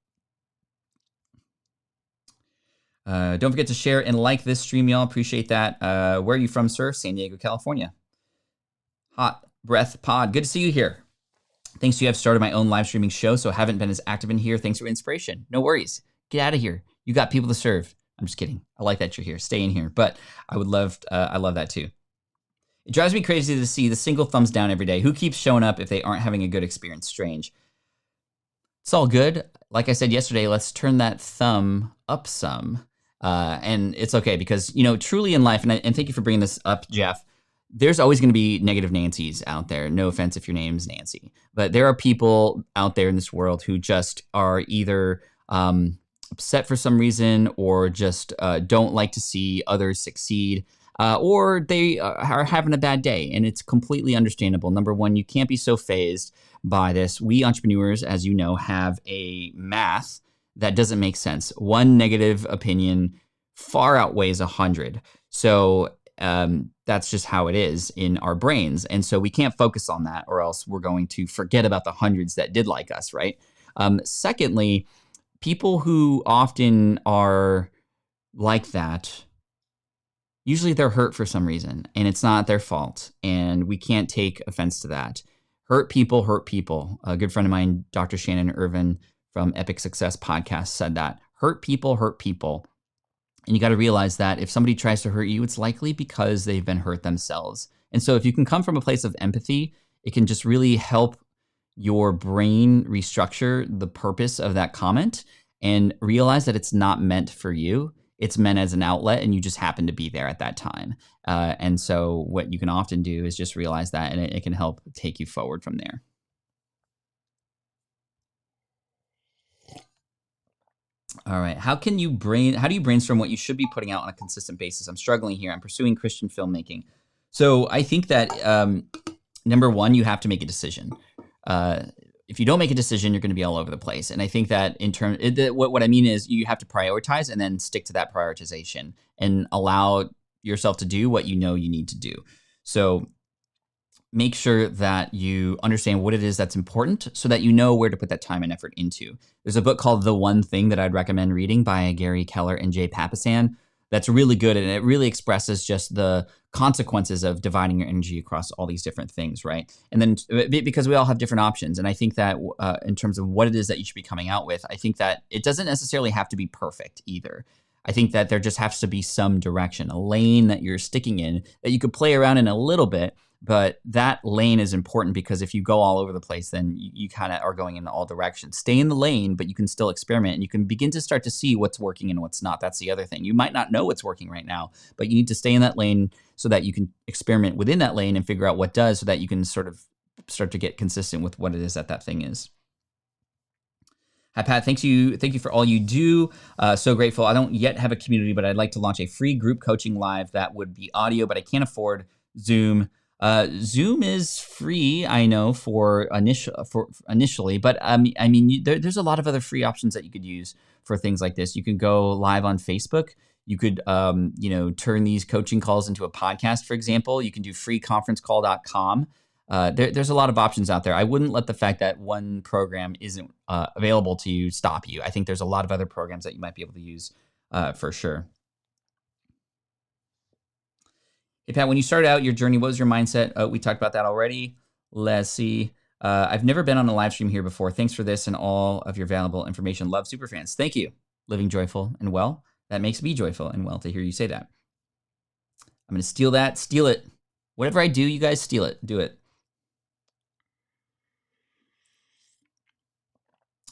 Don't forget to share and like this stream, y'all. Appreciate that. Where are you from, sir? San Diego, California. Hot Breath Pod. Good to see you here. Thanks to you, I've started my own live streaming show, so haven't been as active in here. Thanks for inspiration. No worries. Get out of here. You got people to serve. I'm just kidding. I like that you're here. Stay in here. But I would love, I love that too. It drives me crazy to see the single thumbs down every day. Who keeps showing up if they aren't having a good experience? Strange. It's all good. Like I said yesterday, let's turn that thumb up some. And it's okay because, truly in life, and thank you for bringing this up, Jeff, there's always going to be negative Nancys out there. No offense if your name's Nancy. But there are people out there in this world who just are either upset for some reason or just don't like to see others succeed. Or they are having a bad day, and it's completely understandable. Number one, you can't be so fazed by this. We entrepreneurs, as you know, have a math that doesn't make sense. One negative opinion far outweighs 100. So that's just how it is in our brains. And so we can't focus on that, or else we're going to forget about the hundreds that did like us, right? Secondly, people who often are like that, usually they're hurt for some reason, and it's not their fault, and we can't take offense to that. Hurt people hurt people. A good friend of mine, Dr. Shannon Irvin from Epic Success Podcast, said that. Hurt people hurt people. And you got to realize that if somebody tries to hurt you, it's likely because they've been hurt themselves. And so if you can come from a place of empathy, it can just really help your brain restructure the purpose of that comment and realize that it's not meant for you. It's meant as an outlet, and you just happen to be there at that time. And so what you can often do is just realize that, and it can help take you forward from there. All right. How do you brainstorm what you should be putting out on a consistent basis? I'm struggling here. I'm pursuing Christian filmmaking. So I think that number one, you have to make a decision. If you don't make a decision, you're going to be all over the place. And I think that what I mean is you have to prioritize and then stick to that prioritization and allow yourself to do what you know you need to do. So make sure that you understand what it is that's important so that you know where to put that time and effort into. There's a book called The One Thing that I'd recommend reading by Gary Keller and Jay Papasan. That's really good, and it really expresses just the consequences of dividing your energy across all these different things, right? And then because we all have different options, and I think that in terms of what it is that you should be coming out with, I think that it doesn't necessarily have to be perfect either. I think that there just has to be some direction, a lane that you're sticking in that you could play around in a little bit. But that lane is important because if you go all over the place, then you kind of are going in all directions. Stay in the lane, but you can still experiment and you can begin to start to see what's working and what's not. That's the other thing. You might not know what's working right now, but you need to stay in that lane so that you can experiment within that lane and figure out what does so that you can sort of start to get consistent with what it is that thing is. Hi, Pat. Thank you for all you do. So grateful. I don't yet have a community, but I'd like to launch a free group coaching live that would be audio, but I can't afford Zoom. Zoom is free, I know, for initially, but there's a lot of other free options that you could use for things like this. You can go live on Facebook. You could, turn these coaching calls into a podcast, for example. You can do freeconferencecall.com. There's a lot of options out there. I wouldn't let the fact that one program isn't available to you stop you. I think there's a lot of other programs that you might be able to use for sure. Hey, Pat, when you started out your journey, what was your mindset? Oh, we talked about that already. Let's see. I've never been on a live stream here before. Thanks for this and all of your valuable information. Love Superfans. Thank you. Living joyful and well. That makes me joyful and well to hear you say that. I'm going to steal that. Steal it. Whatever I do, you guys steal it. Do it.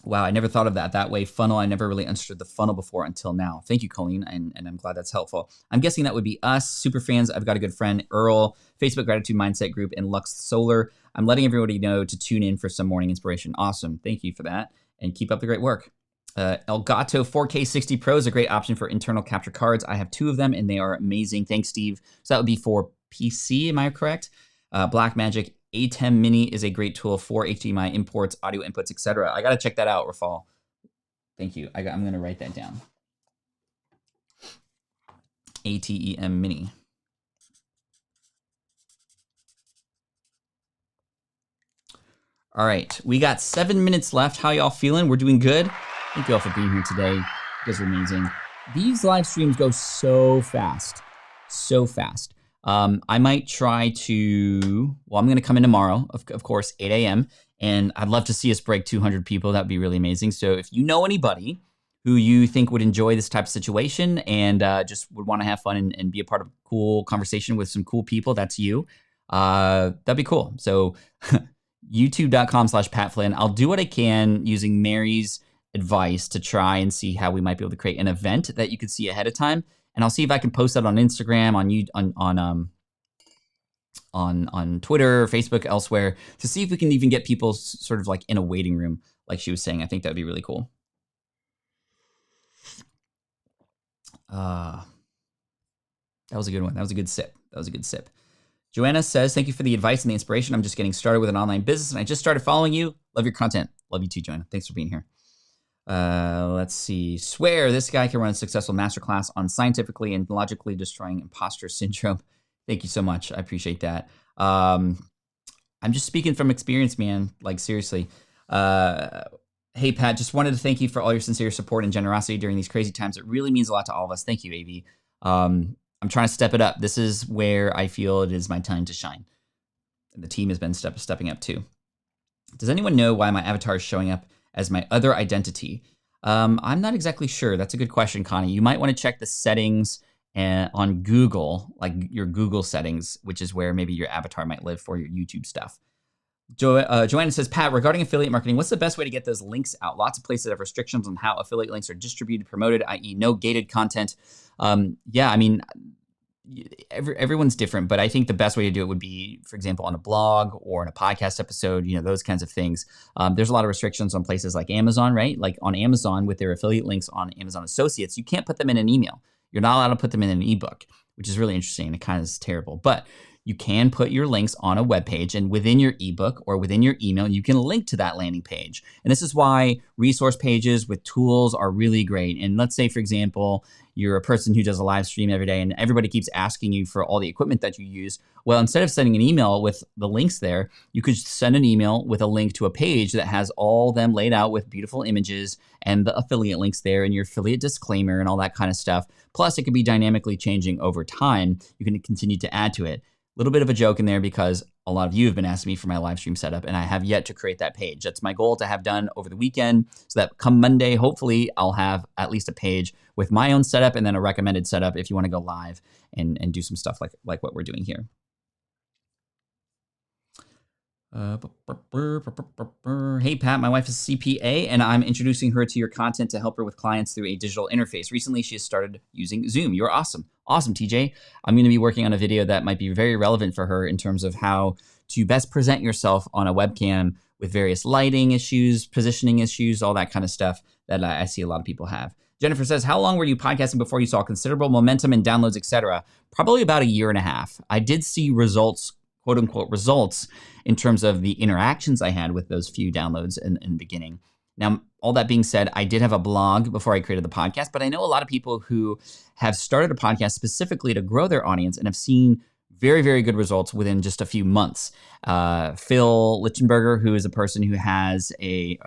Wow, I never thought of that way. Funnel, I never really understood the funnel before until now. Thank you, Colleen, and I'm glad that's helpful. I'm guessing that would be us, super fans. I've got a good friend, Earl, Facebook Gratitude Mindset Group, and Lux Solar. I'm letting everybody know to tune in for some morning inspiration. Awesome. Thank you for that, and keep up the great work. Elgato 4K 60 Pro is a great option for internal capture cards. I have 2 of them, and they are amazing. Thanks, Steve. So that would be for PC, am I correct? Blackmagic A10 Mini is a great tool for HDMI imports, audio inputs, etc. I got to check that out, Rafal. Thank you. I'm going to write that down. ATEM Mini. All right. We got 7 minutes left. How y'all feeling? We're doing good. Thank you all for being here today. You guys are amazing. These live streams go so fast. So fast. I might try to, I'm going to come in tomorrow, of course, 8 a.m. And I'd love to see us break 200 people. That'd be really amazing. So if you know anybody who you think would enjoy this type of situation and just would want to have fun and be a part of a cool conversation with some cool people, that's you. That'd be cool. So youtube.com/Pat Flynn. I'll do what I can using Mary's advice to try and see how we might be able to create an event that you could see ahead of time. And I'll see if I can post that on Instagram, on Twitter, Facebook, elsewhere, to see if we can even get people sort of like in a waiting room, like she was saying. I think that'd be really cool. That was a good one. That was a good sip. Joanna says, thank you for the advice and the inspiration. I'm just getting started with an online business, and I just started following you. Love your content. Love you too, Joanna. Thanks for being here. Let's see. Swear this guy can run a successful masterclass on scientifically and logically destroying imposter syndrome. Thank you so much. I appreciate that. I'm just speaking from experience, man. Like, seriously. Hey, Pat, just wanted to thank you for all your sincere support and generosity during these crazy times. It really means a lot to all of us. Thank you, AV. I'm trying to step it up. This is where I feel it is my time to shine. And the team has been stepping up too. Does anyone know why my avatar is showing up as my other identity? I'm not exactly sure. That's a good question, Connie. You might want to check the settings on Google, like your Google settings, which is where maybe your avatar might live for your YouTube stuff. Joanna says, Pat, regarding affiliate marketing, what's the best way to get those links out? Lots of places have restrictions on how affiliate links are distributed, promoted, i.e. no gated content. Yeah, I mean, everyone's different, but I think the best way to do it would be, for example, on a blog or in a podcast episode, those kinds of things. There's a lot of restrictions on places like Amazon, right? Like on Amazon with their affiliate links on Amazon Associates, you can't put them in an email. You're not allowed to put them in an ebook, which is really interesting. It kind of is terrible, but you can put your links on a web page, and within your ebook or within your email, you can link to that landing page. And this is why resource pages with tools are really great. And let's say, for example, you're a person who does a live stream every day and everybody keeps asking you for all the equipment that you use. Well, instead of sending an email with the links there, you could send an email with a link to a page that has all them laid out with beautiful images and the affiliate links there and your affiliate disclaimer and all that kind of stuff. Plus, it could be dynamically changing over time. You can continue to add to it. Little bit of a joke in there because a lot of you have been asking me for my live stream setup, and I have yet to create that page. That's my goal to have done over the weekend, so that come Monday, hopefully I'll have at least a page with my own setup and then a recommended setup if you want to go live and do some stuff like what we're doing here. Hey, Pat, my wife is a CPA, and I'm introducing her to your content to help her with clients through a digital interface. Recently, she has started using Zoom. You're awesome. Awesome, TJ. I'm going to be working on a video that might be very relevant for her in terms of how to best present yourself on a webcam with various lighting issues, positioning issues, all that kind of stuff that I see a lot of people have. Jennifer says, how long were you podcasting before you saw considerable momentum and downloads, etc.? Probably about a year and a half. I did see results, quote unquote results, in terms of the interactions I had with those few downloads in the beginning. Now, all that being said, I did have a blog before I created the podcast, but I know a lot of people who have started a podcast specifically to grow their audience and have seen very, very good results within just a few months. Phil Lichtenberger, who is a person who has a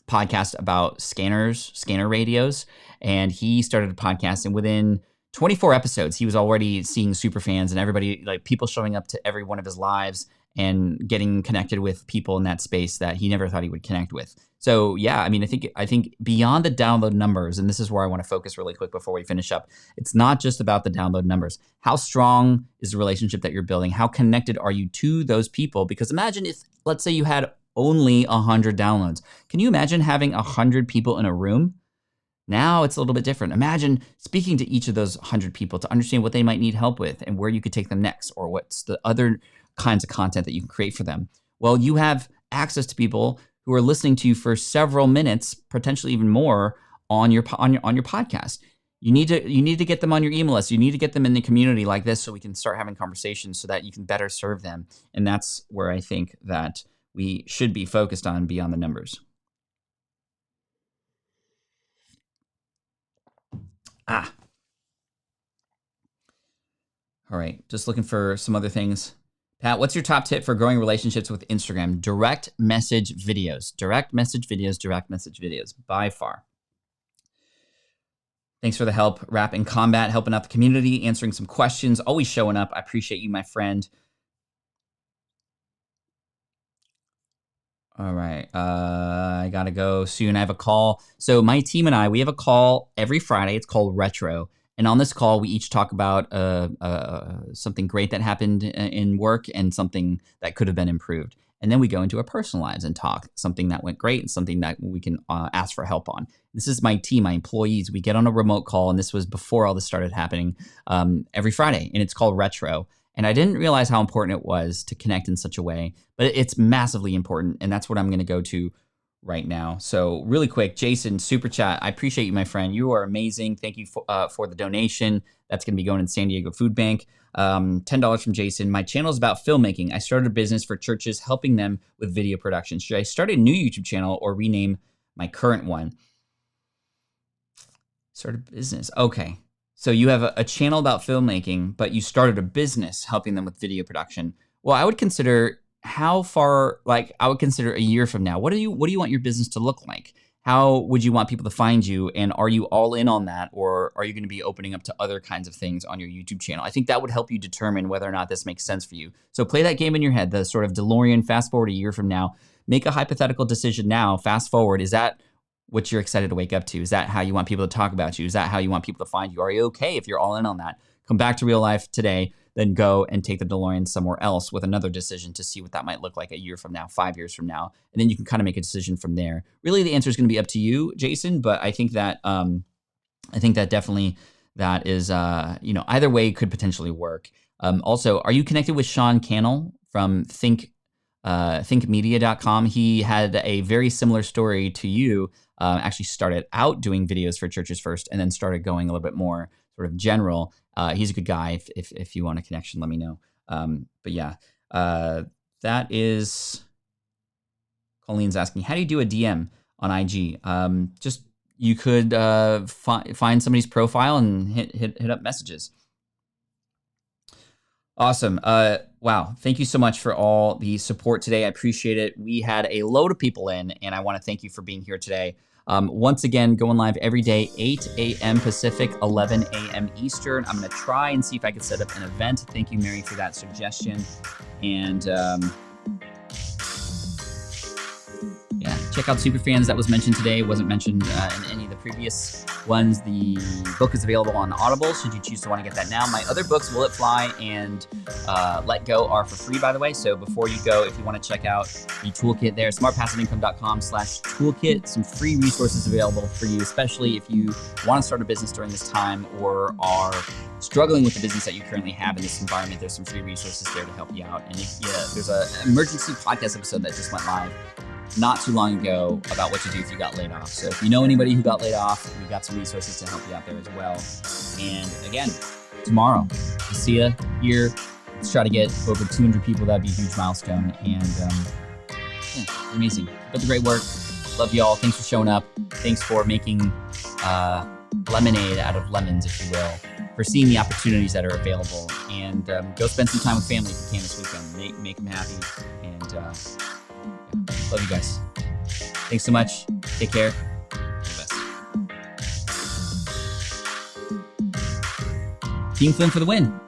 podcast about scanner radios, and he started a podcast, and within 24 episodes, he was already seeing super fans and everybody, like people showing up to every one of his lives and getting connected with people in that space that he never thought he would connect with. So yeah, I mean, I think beyond the download numbers, and this is where I want to focus really quick before we finish up, it's not just about the download numbers. How strong is the relationship that you're building? How connected are you to those people? Because imagine if, let's say you had only 100 downloads. Can you imagine having 100 people in a room? Now it's a little bit different. Imagine speaking to each of those 100 people to understand what they might need help with and where you could take them next, or what's the other kinds of content that you can create for them. Well, you have access to people who are listening to you for several minutes, potentially even more, on your podcast. You need to get them on your email list. You need to get them in the community like this, so we can start having conversations so that you can better serve them. And that's where I think that we should be focused on beyond the numbers. All right, just looking for some other things. Pat, what's your top tip for growing relationships with Instagram? Direct message videos. Direct message videos, by far. Thanks for the help, Rap in Combat, helping out the community, answering some questions, always showing up. I appreciate you, my friend. All right, I gotta go soon. I have a call. So my team and I, we have a call every Friday. It's called Retro. And on this call, we each talk about something great that happened in work and something that could have been improved. And then we go into a personal lives and talk something that went great and something that we can ask for help on. This is my team, my employees. We get on a remote call, and this was before all this started happening, every Friday, and it's called Retro. And I didn't realize how important it was to connect in such a way, but it's massively important, and that's what I'm going to go to right now. So really quick, Jason, super chat. I appreciate you, my friend. You are amazing. Thank you for the donation. That's going to be going in San Diego Food Bank. $10 from Jason. My channel is about filmmaking. I started a business for churches, helping them with video production. Should I start a new YouTube channel or rename my current one? Start a business. Okay. So you have a channel about filmmaking, but you started a business helping them with video production. Well, I would consider how far, like I would consider a year from now, what do you want your business to look like? How would you want people to find you? And are you all in on that? Or are you going to be opening up to other kinds of things on your YouTube channel? I think that would help you determine whether or not this makes sense for you. So play that game in your head, the sort of DeLorean, fast forward a year from now, make a hypothetical decision now, fast forward. Is that what you're excited to wake up to? Is that how you want people to talk about you? Is that how you want people to find you? Are you okay if you're all in on that? Come back to real life today, then go and take the DeLorean somewhere else with another decision to see what that might look like a year from now, 5 years from now. And then you can kind of make a decision from there. Really, the answer is going to be up to you, Jason, but I think that definitely that is, either way could potentially work. Also, are you connected with Sean Cannell from thinkmedia.com? He had a very similar story to you. Actually started out doing videos for churches first and then started going a little bit more sort of general. He's a good guy. If you want a connection, let me know. But yeah, that is, Colleen's asking, how do you do a DM on IG? Just, you could find somebody's profile and hit up messages. Awesome. Wow. Thank you so much for all the support today. I appreciate it. We had a load of people in, and I want to thank you for being here today. Once again, going live every day, 8 a.m. Pacific, 11 a.m. Eastern. I'm going to try and see if I can set up an event. Thank you, Mary, for that suggestion. And yeah, check out Superfans. That was mentioned today. It wasn't mentioned in any of the previous ones. The book is available on Audible, should you choose to want to get that now. My other books, Will It Fly and Let Go, are for free, by the way. So before you go, if you want to check out the toolkit there, smartpassiveincome.com/toolkit. Some free resources available for you, especially if you want to start a business during this time or are struggling with the business that you currently have in this environment. There's some free resources there to help you out. And there's an emergency podcast episode that just went live not too long ago about what to do if you got laid off. So if you know anybody who got laid off, we've got some resources to help you out there as well. And again, tomorrow, I'll see you here. Let's try to get over 200 people. That'd be a huge milestone. And amazing. Keep up the great work. Love you all. Thanks for showing up. Thanks for making lemonade out of lemons, if you will, for seeing the opportunities that are available. And go spend some time with family if you can this weekend. Make them happy. And love you guys. Thanks so much. Take care. All the best. Team Flynn for the win.